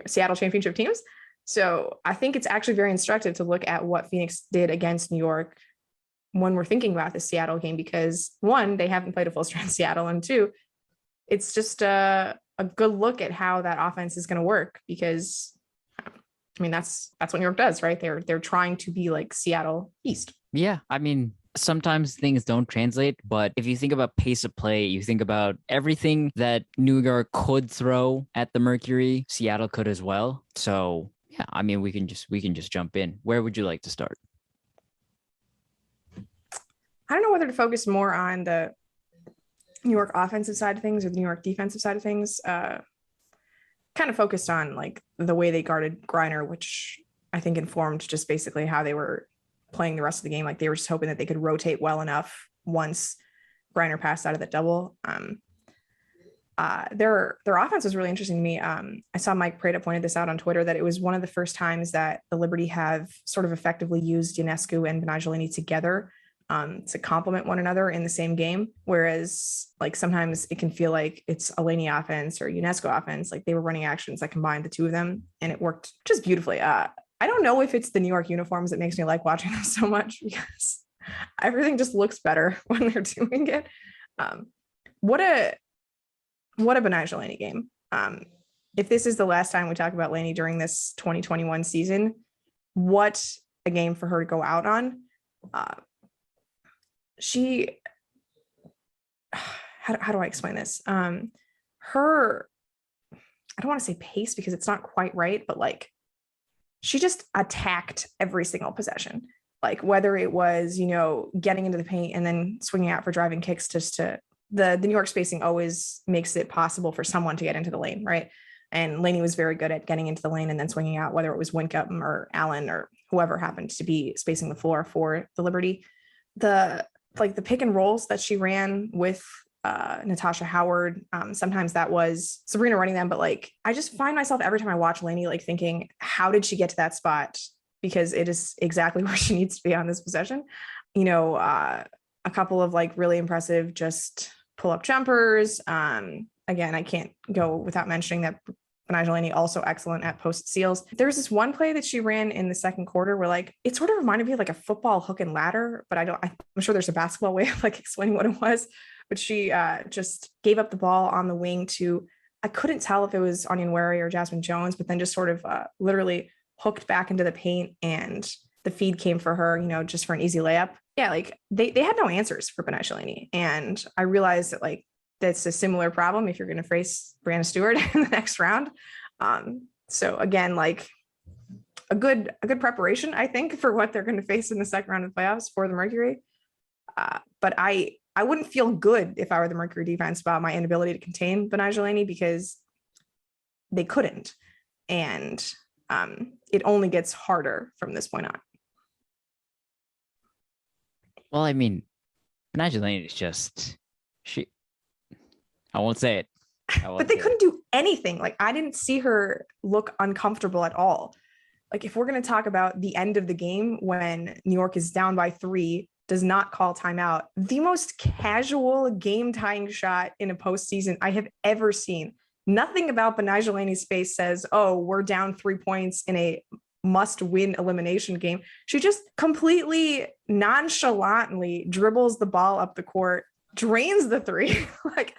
Seattle championship teams. So I think it's actually very instructive to look at what Phoenix did against New York when we're thinking about the Seattle game, because one, they haven't played a full strength Seattle, and two, it's just a good look at how that offense is going to work, because that's what New York does, right? They're trying to be like Seattle East. Yeah, sometimes things don't translate, but if you think about pace of play, you think about everything that New York could throw at the Mercury, Seattle could as well. So yeah, we can just jump in. Where would you like to start? I don't know whether to focus more on the New York offensive side of things or the New York defensive side of things. Kind of focused on the way they guarded Griner, which I think informed just basically how they were playing the rest of the game. They were just hoping that they could rotate well enough once Griner passed out of that double. Their offense was really interesting to me. I saw Mike Prada pointed this out on Twitter, that it was one of the first times that the Liberty have sort of effectively used Ionescu and Betnijah Laney together to complement one another in the same game. Whereas like sometimes it can feel like it's a Laney offense or UNESCO offense. Like they were running actions that combined the two of them and it worked just beautifully. I don't know if it's the New York uniforms that makes me like watching them so much because everything just looks better when they're doing it. What a Betnijah Laney game. If this is the last time we talk about Laney during this 2021 season, what a game for her to go out on. How do I explain this? Her, I don't want to say pace because it's not quite right, but like she just attacked every single possession. Like whether it was, getting into the paint and then swinging out for driving kicks just to the New York spacing always makes it possible for someone to get into the lane, right? And Laney was very good at getting into the lane and then swinging out, whether it was Whitcomb or Allen or whoever happened to be spacing the floor for the Liberty. The pick and rolls that she ran with Natasha Howard, sometimes that was Sabrina running them, but like I just find myself every time I watch Laney like thinking, how did she get to that spot? Because it is exactly where she needs to be on this possession. A couple of like really impressive just pull-up jumpers. Again, I can't go without mentioning that Betnijah Laney also excellent at post seals. There's this one play that she ran in the second quarter where like it sort of reminded me of like a football hook and ladder, but I'm sure there's a basketball way of like explaining what it was. But she just gave up the ball on the wing to, I couldn't tell if it was Onion Wary or Jasmine Jones, but then just sort of literally hooked back into the paint and the feed came for her, just for an easy layup. Yeah, like they had no answers for Betnijah Laney. And I realized that like that's a similar problem if you're going to face Breanna Stewart in the next round. So again, like a good preparation, I think, for what they're going to face in the second round of the playoffs for the Mercury. But I wouldn't feel good if I were the Mercury defense about my inability to contain Betnijah Laney because they couldn't. And it only gets harder from this point on. Well, I mean, Betnijah Laney is just I won't say it. But they couldn't do anything. Like I didn't see her look uncomfortable at all. Like if we're going to talk about the end of the game when New York is down by 3, does not call timeout, the most casual game tying shot in a postseason I have ever seen. Nothing about Betnijah Laney's face says, oh, we're down 3 points in a must-win elimination game. She just completely nonchalantly dribbles the ball up the court, drains the 3. Like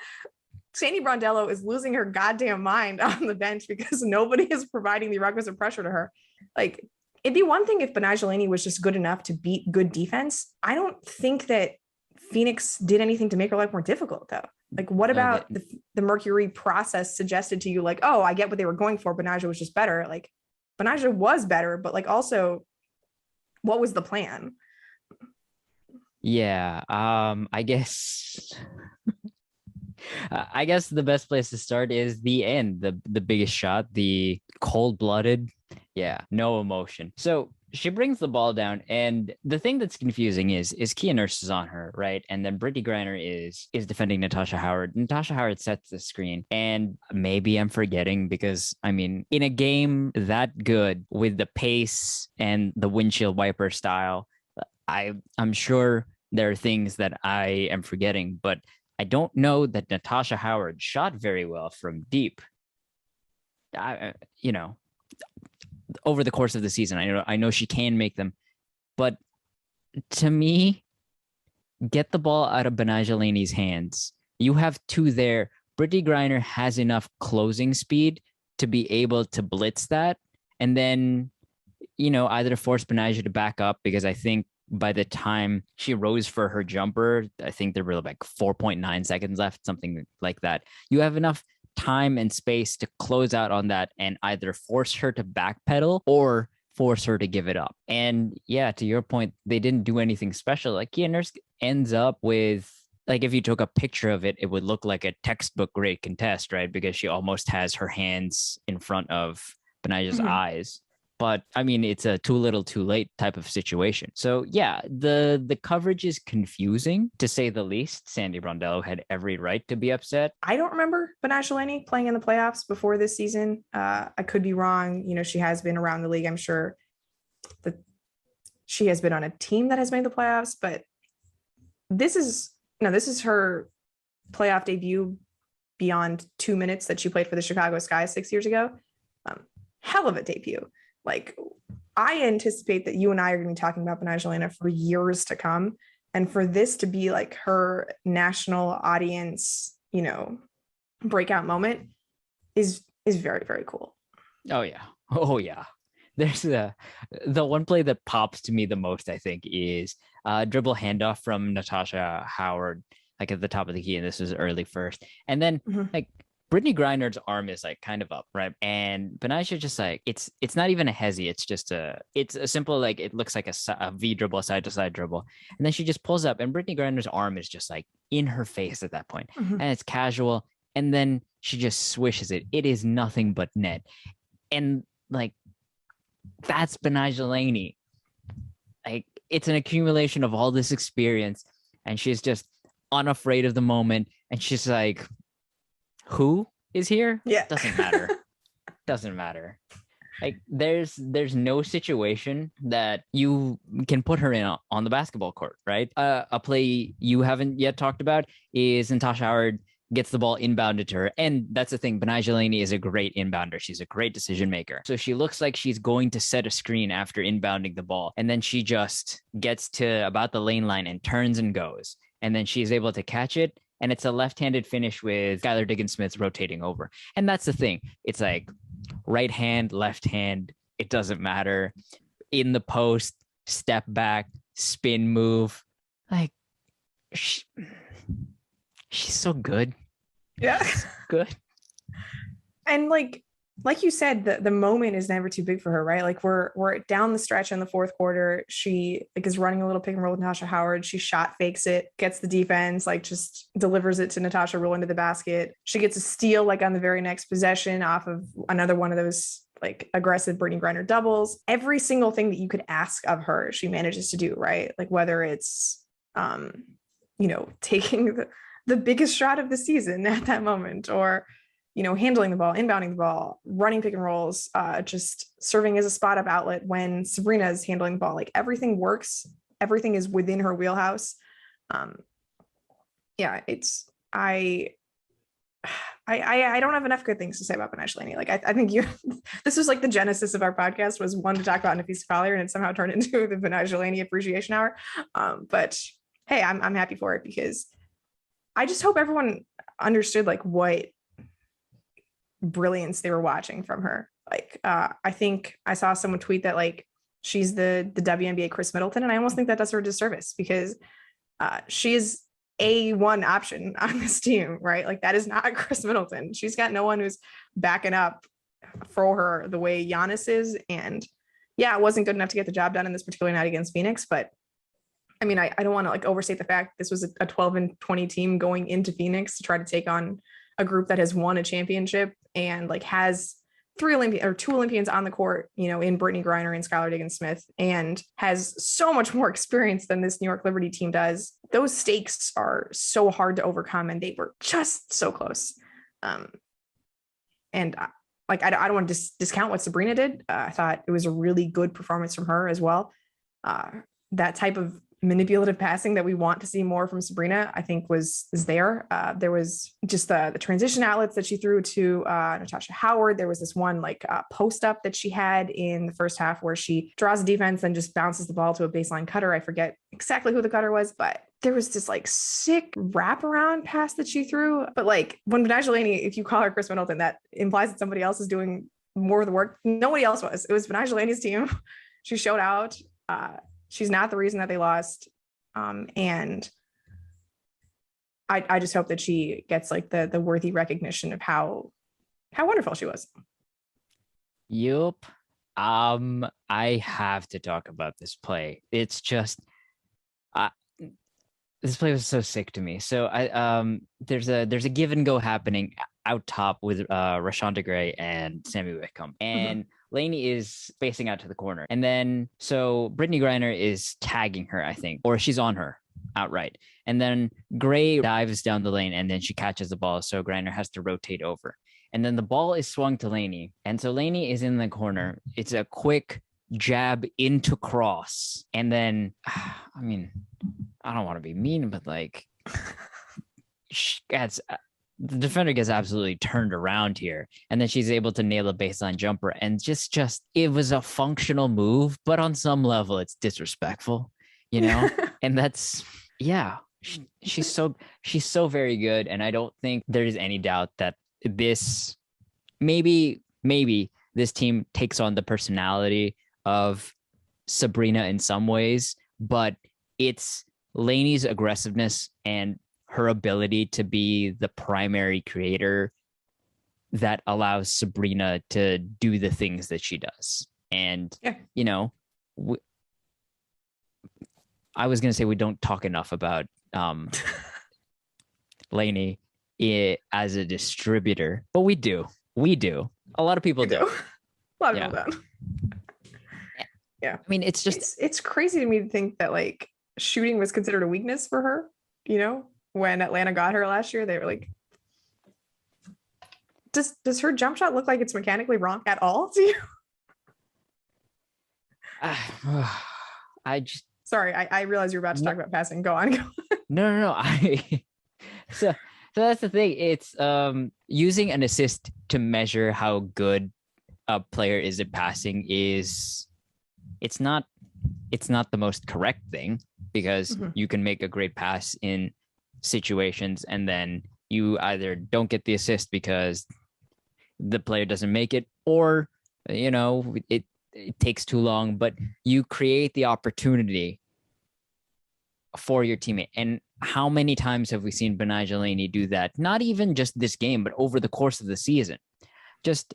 Sandy Brondello is losing her goddamn mind on the bench because nobody is providing the requisite pressure to her. Like it'd be one thing if Betnijah Laney was just good enough to beat good defense. I don't think that Phoenix did anything to make her life more difficult though. Like what about the Mercury process suggested to you like, oh, I get what they were going for. Betnijah was just better. Like Betnijah was better, but like also what was the plan? Yeah. I guess I guess the best place to start is the end, the biggest shot, the cold-blooded. Yeah, no emotion. So she brings the ball down, and the thing that's confusing is Kia Nurse is on her, right? And then Brittany Griner is defending Natasha Howard. Natasha Howard sets the screen, and maybe I'm forgetting because, I mean, in a game that good with the pace and the windshield wiper style, I'm sure there are things that I am forgetting, but I don't know that Natasha Howard shot very well from deep. Over the course of the season, I know she can make them, but to me, get the ball out of Betnijah Laney's hands. You have 2 there. Brittany Griner has enough closing speed to be able to blitz that, and then either force Betnijah to back up because I think by the time she rose for her jumper, I think there were like 4.9 seconds left, something like that. You have enough time and space to close out on that and either force her to backpedal or force her to give it up. And yeah, to your point, they didn't do anything special. Like Kia Nurse ends up with, like, if you took a picture of it, it would look like a textbook grade contest, right? Because she almost has her hands in front of Betnijah's eyes. But I mean, it's a too little, too late type of situation. So yeah, the coverage is confusing to say the least. Sandy Brondello had every right to be upset. I don't remember Betnijah Laney playing in the playoffs before this season. I could be wrong. She has been around the league. I'm sure that she has been on a team that has made the playoffs, but this is her playoff debut beyond 2 minutes that she played for the Chicago Sky 6 years ago. Hell of a debut. Like, I anticipate that you and I are going to be talking about Betnijah Laney for years to come. And for this to be like her national audience, breakout moment is very, very cool. Oh yeah. There's the one play that pops to me the most, I think, is dribble handoff from Natasha Howard, like at the top of the key, and this was early first. And then like Brittany Griner's arm is like kind of up, right? And Betnijah just like, it's not even a hezzy, it's a simple, like, it looks like a V dribble, a side to side dribble. And then she just pulls up, and Brittany Griner's arm is just like in her face at that point. And it's casual. And then she just swishes it. It is nothing but net. And like, that's Betnijah Laney. Like, it's an accumulation of all this experience, and she's just unafraid of the moment. And she's like, who is here? Yeah. Doesn't matter. Like, there's no situation that you can put her in on the basketball court, right? A play you haven't yet talked about is Natasha Howard gets the ball inbounded to her. And that's the thing. Betnijah Laney is a great inbounder. She's a great decision maker. So she looks like she's going to set a screen after inbounding the ball. And then she just gets to about the lane line and turns and goes. And then she's able to catch it. And it's a left-handed finish with Skylar Diggins-Smith rotating over. And that's the thing. It's like right hand, left hand. It doesn't matter. In the post, step back, spin move. Like, she's so good. Yeah. Good. And like you said, the moment is never too big for her, right? Like, we're down the stretch in the fourth quarter. She is running a little pick and roll with Natasha Howard. She shot fakes it, gets the defense, just delivers it to Natasha, roll into the basket. She gets a steal on the very next possession off of another one of those aggressive Brittany Griner doubles. Every single thing that you could ask of her, she manages to do, right? Like, whether it's taking the biggest shot of the season at that moment, or handling the ball, inbounding the ball, running pick and rolls, just serving as a spot up outlet when Sabrina is handling the ball. Like, everything works. Everything is within her wheelhouse. I don't have enough good things to say about Betnijah Laney. Like, I think this was like the genesis of our podcast, was one to talk about Nafisa Collier, and it somehow turned into the Betnijah Laney Appreciation Hour. But hey, I'm happy for it, because I just hope everyone understood what brilliance they were watching from her. I think I saw someone tweet that she's the WNBA Chris Middleton, and I almost think that does her a disservice, because she is A1 option on this team, right? That is not Chris Middleton. She's got no one who's backing up for her the way Giannis is. And yeah, it wasn't good enough to get the job done in this particular night against Phoenix, but I mean, I don't want to overstate the fact this was a 12-20 team going into Phoenix to try to take on a group that has won a championship and has two Olympians on the court, in Brittany Griner and Skylar Diggins-Smith, and has so much more experience than this New York Liberty team does. Those stakes are so hard to overcome, and they were just so close. And I don't want to discount what Sabrina did. I thought it was a really good performance from her as well. That type of manipulative passing that we want to see more from Sabrina, I think is there. There was just the transition outlets that she threw to Natasha Howard. There was this one post up that she had in the first half where she draws a defense and just bounces the ball to a baseline cutter. I forget exactly who the cutter was, but there was this sick wraparound pass that she threw. But when Betnijah Laney, if you call her Chris Middleton, that implies that somebody else is doing more of the work. Nobody else was. It was Betnijah Laney's team. She showed out. She's not the reason that they lost. And I just hope that she gets the worthy recognition of how wonderful she was. Yup. I have to talk about this play. It's just this play was so sick to me. So there's a give and go happening out top with Rashonda Gray and Sami Whitcomb. And Laney is facing out to the corner. And then, so Brittany Griner is tagging her, I think, or she's on her outright. And then Gray dives down the lane, and then she catches the ball. So Griner has to rotate over. And then the ball is swung to Laney. And so Laney is in the corner. It's a quick jab into cross. And then, I mean, I don't want to be mean, but like, the defender gets absolutely turned around here. And then she's able to nail a baseline jumper. And just it was a functional move, but on some level, it's disrespectful, you know? And that's, yeah, she's so very good. And I don't think there's any doubt that this maybe this team takes on the personality of Sabrina in some ways, but it's Laney's aggressiveness and her ability to be the primary creator that allows Sabrina to do the things that she does. And, you know, I was going to say we don't talk enough about Laney as a distributor, but we do. A lot of people do. A lot of people don't. Yeah. I mean, it's just... It's crazy to me to think that, like, shooting was considered a weakness for her, you know? When Atlanta got her last year, they were like, does her jump shot look like it's mechanically wrong at all to you? Sorry, I realize you're about to talk about passing. Go on. No. So that's the thing. It's using an assist to measure how good a player is at passing it's not the most correct thing, because you can make a great pass in situations and then you either don't get the assist because the player doesn't make it, or you know it takes too long, but you create the opportunity for your teammate. And how many times have we seen Betnijah Laney do that? Not even just this game, but over the course of the season. Just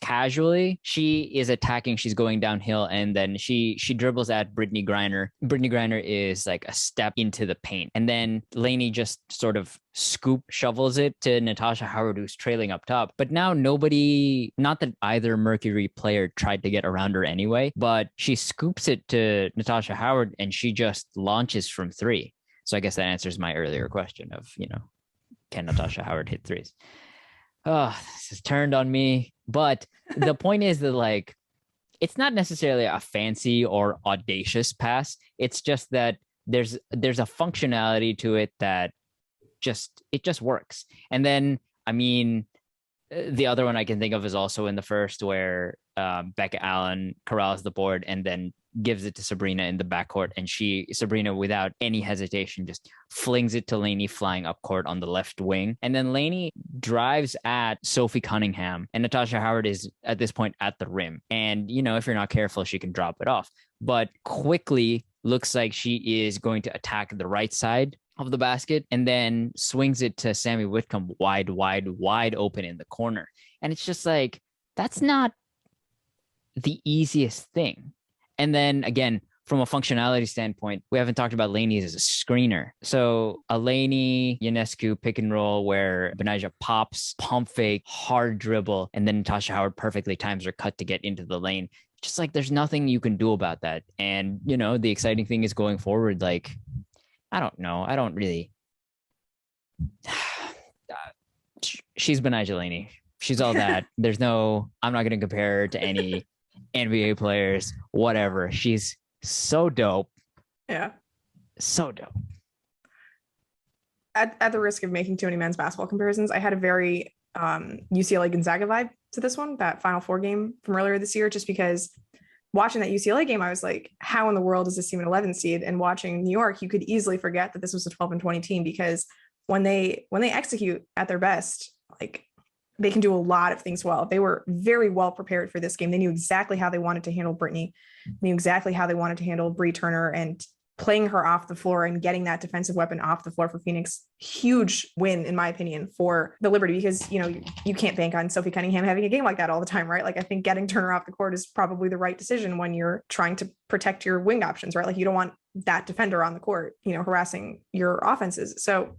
casually, she is attacking, she's going downhill, and then she dribbles at Brittany Griner. Brittany Griner is like a step into the paint. And then Laney just sort of shovels it to Natasha Howard, who's trailing up top. But now not that either Mercury player tried to get around her anyway, but she scoops it to Natasha Howard and she just launches from three. So I guess that answers my earlier question of, you know, can Natasha Howard hit threes? Oh, this has turned on me. But the point is that, like, it's not necessarily a fancy or audacious pass. It's just that there's a functionality to it that it just works. And then, I mean, the other one I can think of is also in the first, where Becca Allen corrals the board and then gives it to Sabrina in the backcourt, and Sabrina, without any hesitation, just flings it to Laney flying up court on the left wing. And then Laney drives at Sophie Cunningham, and Natasha Howard is at this point at the rim. And, you know, if you're not careful, she can drop it off. But quickly looks like she is going to attack the right side of the basket and then swings it to Sami Whitcomb wide open in the corner. And it's just like, that's not the easiest thing. And then again, from a functionality standpoint, we haven't talked about Laney as a screener. So a Laney Ionescu pick and roll where Betnijah pops, pump fake, hard dribble, and then Natasha Howard perfectly times her cut to get into the lane. Just like, there's nothing you can do about that. And, you know, the exciting thing is going forward, like, I don't know. I don't really. She's Betnijah Laney. She's all that. I'm not going to compare her to any NBA players, whatever. She's so dope. Yeah. So dope. At the risk of making too many men's basketball comparisons, I had a very UCLA Gonzaga vibe to this one, that Final Four game from earlier this year, just because watching that UCLA game, I was like, how in the world is this team an 11 seed? And watching New York, you could easily forget that this was a 12 and 20 team, because when they execute at their best, like, they can do a lot of things well. They were very well prepared for this game. They knew exactly how they wanted to handle Brittany, knew exactly how they wanted to handle Bree Turner, and playing her off the floor and getting that defensive weapon off the floor for Phoenix. Huge win, in my opinion, for the Liberty, because, you know, you can't bank on Sophie Cunningham having a game like that all the time, right? Like, I think getting Turner off the court is probably the right decision when you're trying to protect your wing options, right? Like, you don't want that defender on the court, you know, harassing your offenses. So,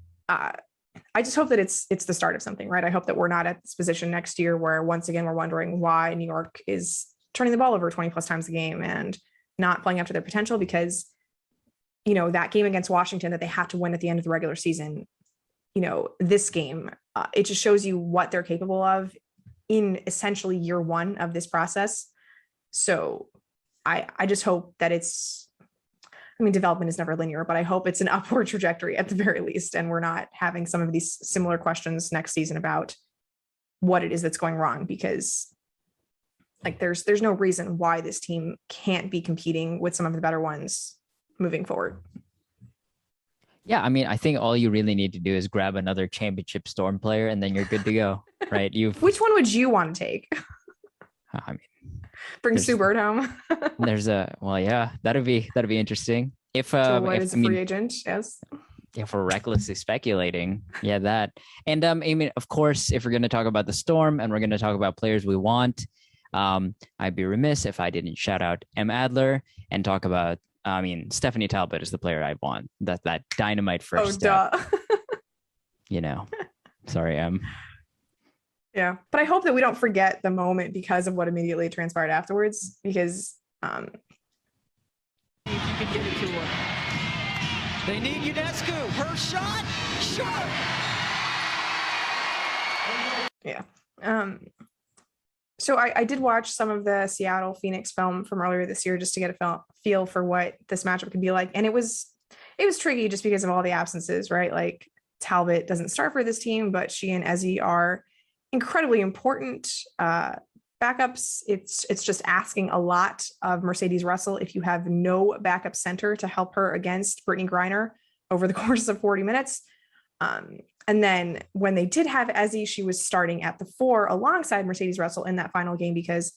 I just hope that it's the start of something, right? I hope that we're not at this position next year where once again we're wondering why New York is turning the ball over 20 plus times a game and not playing up to their potential, because, you know, that game against Washington that they had to win at the end of the regular season, you know, this game, it just shows you what they're capable of in essentially year one of this process. So I just hope that development is never linear, but I hope it's an upward trajectory at the very least. And we're not having some of these similar questions next season about what it is that's going wrong, because like there's no reason why this team can't be competing with some of the better ones moving forward. Yeah, I mean, I think all you really need to do is grab another championship Storm player, and then you're good to go, right? Which one would you want to take? I mean, bring Sue Bird home. That'd be interesting. If Lloyd is a free agent, yes. If we're recklessly speculating, that. And I mean, of course, if we're going to talk about the Storm and we're going to talk about players we want, I'd be remiss if I didn't shout out Em Adler and talk about. I mean, Stephanie Talbot is the player I want. That dynamite first step. Sorry, Em. Yeah, but I hope that we don't forget the moment because of what immediately transpired afterwards. Because if you can get it to her, they need UNESCO. Her shot, shot. Yeah. So I did watch some of the Seattle Phoenix film from earlier this year just to get a feel for what this matchup could be like. And it was tricky just because of all the absences, right? Like Talbot doesn't start for this team, but she and Ezzy are incredibly important backups. It's just asking a lot of Mercedes Russell if you have no backup center to help her against Brittany Griner over the course of 40 minutes. And then when they did have Ezzy, she was starting at the 4 alongside Mercedes Russell in that final game because,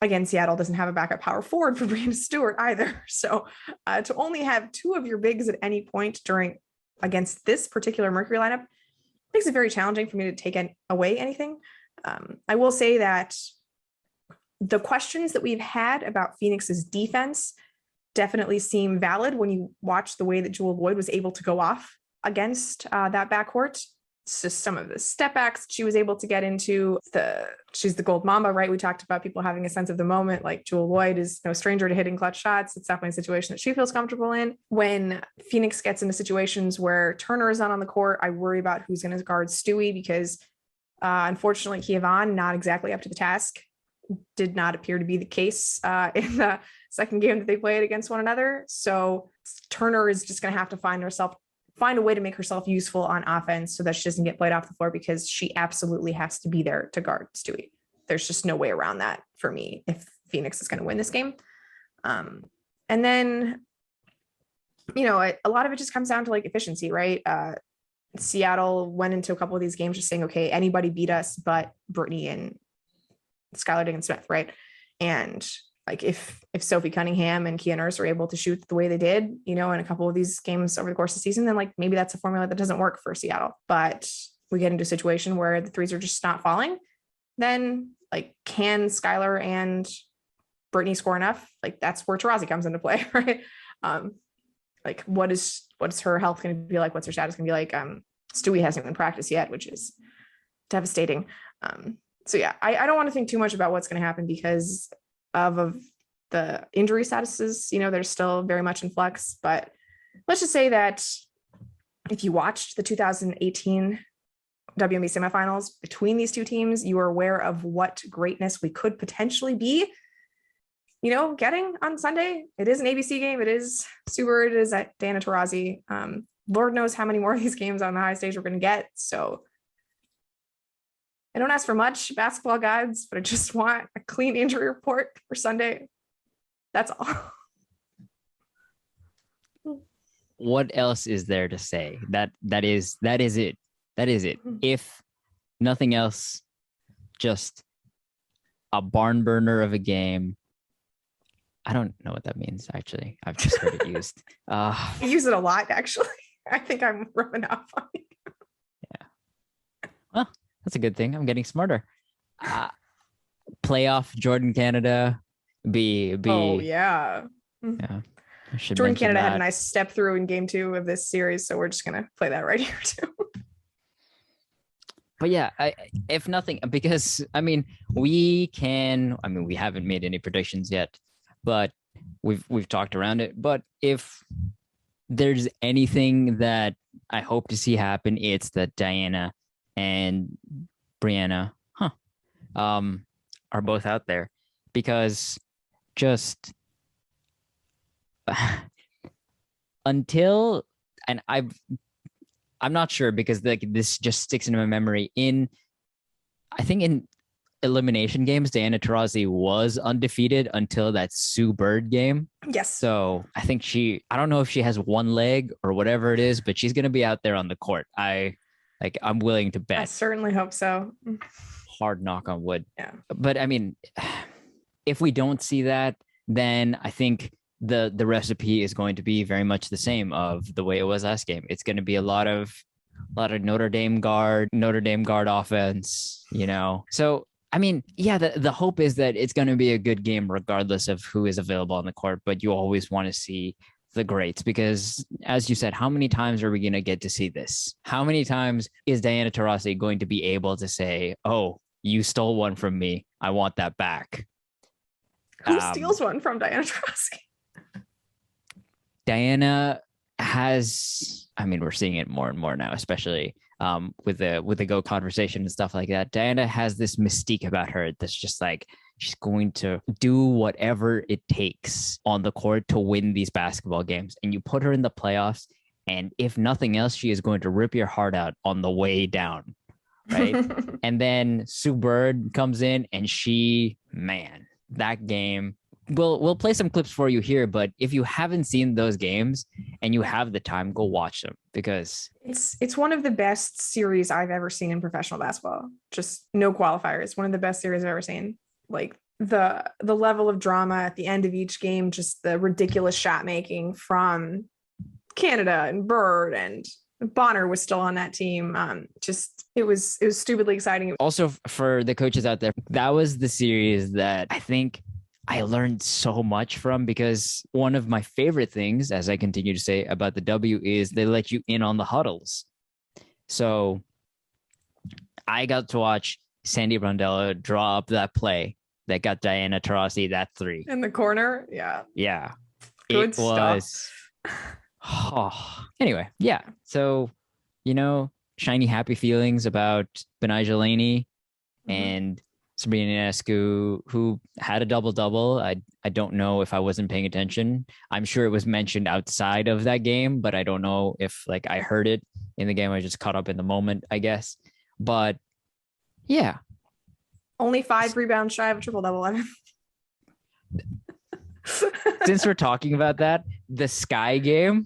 again, Seattle doesn't have a backup power forward for Breanna Stewart either. So to only have 2 of your bigs at any point against this particular Mercury lineup makes it very challenging for me to take away anything. I will say that the questions that we've had about Phoenix's defense definitely seem valid when you watch the way that Jewel Lloyd was able to go off against that backcourt. It's just some of the step backs she was able to get into. She's the gold mamba, right? We talked about people having a sense of the moment. Like Jewel Lloyd is no stranger to hitting clutch shots. It's definitely a situation that she feels comfortable in. When Phoenix gets into situations where Turner is not on the court, I worry about who's going to guard Stewie because unfortunately, Kievan, not exactly up to the task. Did not appear to be the case in the second game that they played against one another. So Turner is just going to have to find a way to make herself useful on offense so that she doesn't get played off the floor, because she absolutely has to be there to guard Stewie. There's just no way around that for me if Phoenix is going to win this game. And then, a lot of it just comes down to like efficiency, right? Seattle went into a couple of these games just saying, okay, anybody beat us but Brittany and Skylar Diggins-Smith, right? And like if Sophie Cunningham and Kia Nurse are able to shoot the way they did, in a couple of these games over the course of the season, then like maybe that's a formula that doesn't work for Seattle. But we get into a situation where the threes are just not falling, then like can Skylar and Brittany score enough? Like that's where Taurasi comes into play, right? Like what's her health going to be like? What's her status going to be like? Stewie hasn't even practiced yet, which is devastating. So yeah, I don't want to think too much about what's going to happen because of the injury statuses, they're still very much in flux. But let's just say that if you watched the 2018 WNBA semifinals between these two teams, you are aware of what greatness we could potentially be, getting on Sunday. It is an ABC game. It is super. It is at Dana Taurasi. Lord knows how many more of these games on the high stage we're going to get. So I don't ask for much, basketball gods, but I just want a clean injury report for Sunday. That's all. What else is there to say? That is it. That is it. If nothing else, just a barn burner of a game. I don't know what that means, actually. I've just heard it used. I use it a lot, actually. I think I'm rubbing off on it. Yeah. Well, that's a good thing. I'm getting smarter. Playoff Jordan Canada. Oh yeah. Yeah. Jordan Canada had a nice step through in game 2 of this series, so we're just gonna play that right here too. But yeah, if nothing, because we haven't made any predictions yet, but we've talked around it. But if there's anything that I hope to see happen, it's that Diana and Breanna are both out there, because just until, and I'm not sure because like this just sticks into my memory. I think in elimination games, Diana Taurasi was undefeated until that Sue Bird game. Yes. So I think I don't know if she has one leg or whatever it is, but she's going to be out there on the court. I'm willing to bet. I certainly hope so. Hard knock on wood. Yeah. But I mean, if we don't see that, then I think the recipe is going to be very much the same of the way it was last game. It's going to be a lot of Notre Dame guard offense, So I mean, yeah, the hope is that it's going to be a good game regardless of who is available on the court, but you always want to see the greats because, as you said, how many times are we going to get to see this? How many times is Diana Taurasi going to be able to say, oh, you stole one from me, I want that back? Who steals one from Diana Taurasi? Diana has, I mean, we're seeing it more and more now, especially with the Go conversation and stuff like that. Diana has this mystique about her that's just like she's going to do whatever it takes on the court to win these basketball games. And you put her in the playoffs, and if nothing else, she is going to rip your heart out on the way down, right? And then Sue Bird comes in, and that game. We'll play some clips for you here, but if you haven't seen those games and you have the time, go watch them because it's one of the best series I've ever seen in professional basketball. Just no qualifier. It's one of the best series I've ever seen. Like the level of drama at the end of each game, just the ridiculous shot making from Canada and Bird, and Bonner was still on that team. It was stupidly exciting. Also, for the coaches out there, that was the series that I think I learned so much from, because one of my favorite things, as I continue to say about the W, is they let you in on the huddles. So I got to watch Sandy Brondella draw up that play that got Diana Taurasi that three. In the corner? Yeah. Yeah. Good stuff. Anyway, yeah. So, shiny, happy feelings about Betnijah Laney and Sabrina Ionescu, who had a double-double. I don't know if I wasn't paying attention. I'm sure it was mentioned outside of that game, but I don't know if I heard it in the game. I just caught up in the moment, I guess. But yeah. Only 5 rebounds shy of a triple-double, Evan. Since we're talking about that, the Sky game,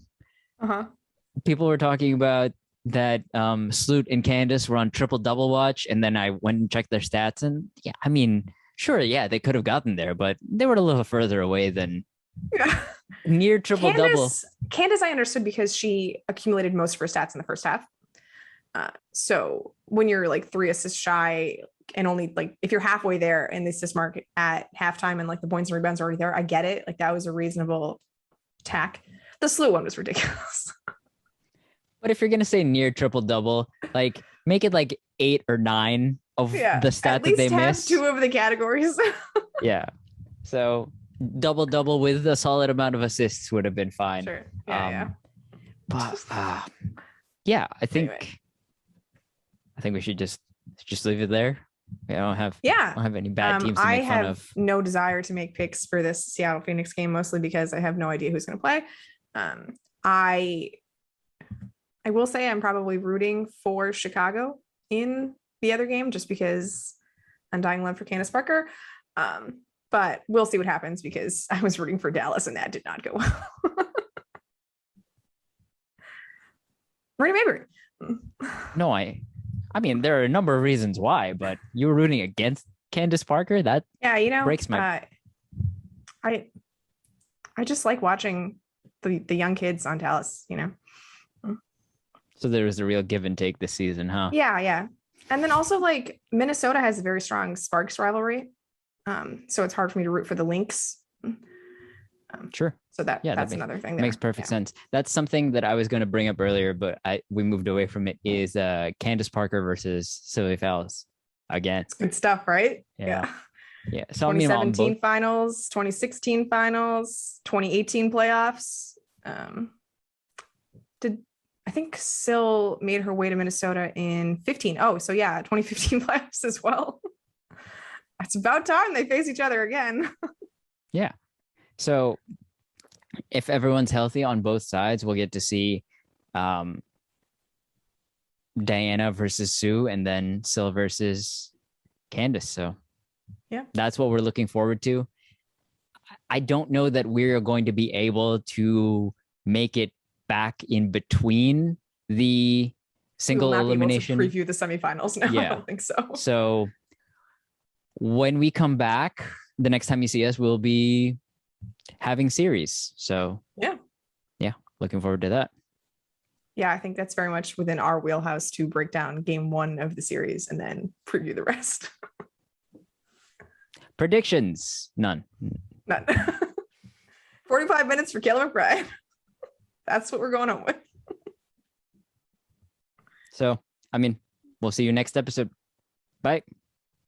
people were talking about that Sloot and Candace were on triple-double watch, and then I went and checked their stats, and yeah, I mean, sure, yeah, they could have gotten there, but they were a little further away than near triple-double. Candace, I understood because she accumulated most of her stats in the first half. So when you're 3 assists shy and only if you're halfway there in the assist mark at halftime and the points and rebounds are already there, I get it. That was a reasonable tack. The Sloot one was ridiculous. But if you're going to say near triple-double, make it 8 or 9 of the stat that they missed. 2 of the categories. Yeah. So double-double with a solid amount of assists would have been fine. Sure. Yeah, But yeah, I think we should just leave it there. I don't have any bad teams to make fun of. I have no desire to make picks for this Seattle Phoenix game, mostly because I have no idea who's going to play. I will say I'm probably rooting for Chicago in the other game just because I'm dying love for Candace Parker. But we'll see what happens because I was rooting for Dallas and that did not go well. Marina Mabrey. No, I mean, there are a number of reasons why, but you were rooting against Candace Parker? That breaks my... I just like watching the young kids on Dallas, So there was a real give and take this season, huh? Yeah. And then also Minnesota has a very strong Sparks rivalry. So it's hard for me to root for the Lynx. Sure. So that's another thing. Makes perfect sense. That's something that I was going to bring up earlier, but we moved away from it, is Candace Parker versus Sylvia Fowles again. It's good stuff, right? Yeah. So 2017 finals, 2016 finals, 2018 playoffs. I think Syl made her way to Minnesota in 15. Oh, so yeah, 2015 playoffs as well. It's about time they face each other again. Yeah. So if everyone's healthy on both sides, we'll get to see Diana versus Sue and then Syl versus Candace. So yeah, that's what we're looking forward to. I don't know that we're going to be able to make it back in between the single elimination. Be able to preview the semifinals now. Yeah. I don't think so. So when we come back, the next time you see us, we'll be having series. So yeah, looking forward to that. Yeah, I think that's very much within our wheelhouse to break down game 1 of the series and then preview the rest. Predictions? None. 45 minutes for Kahleah McBride. That's what we're going on with. So, I mean, we'll see you next episode. Bye.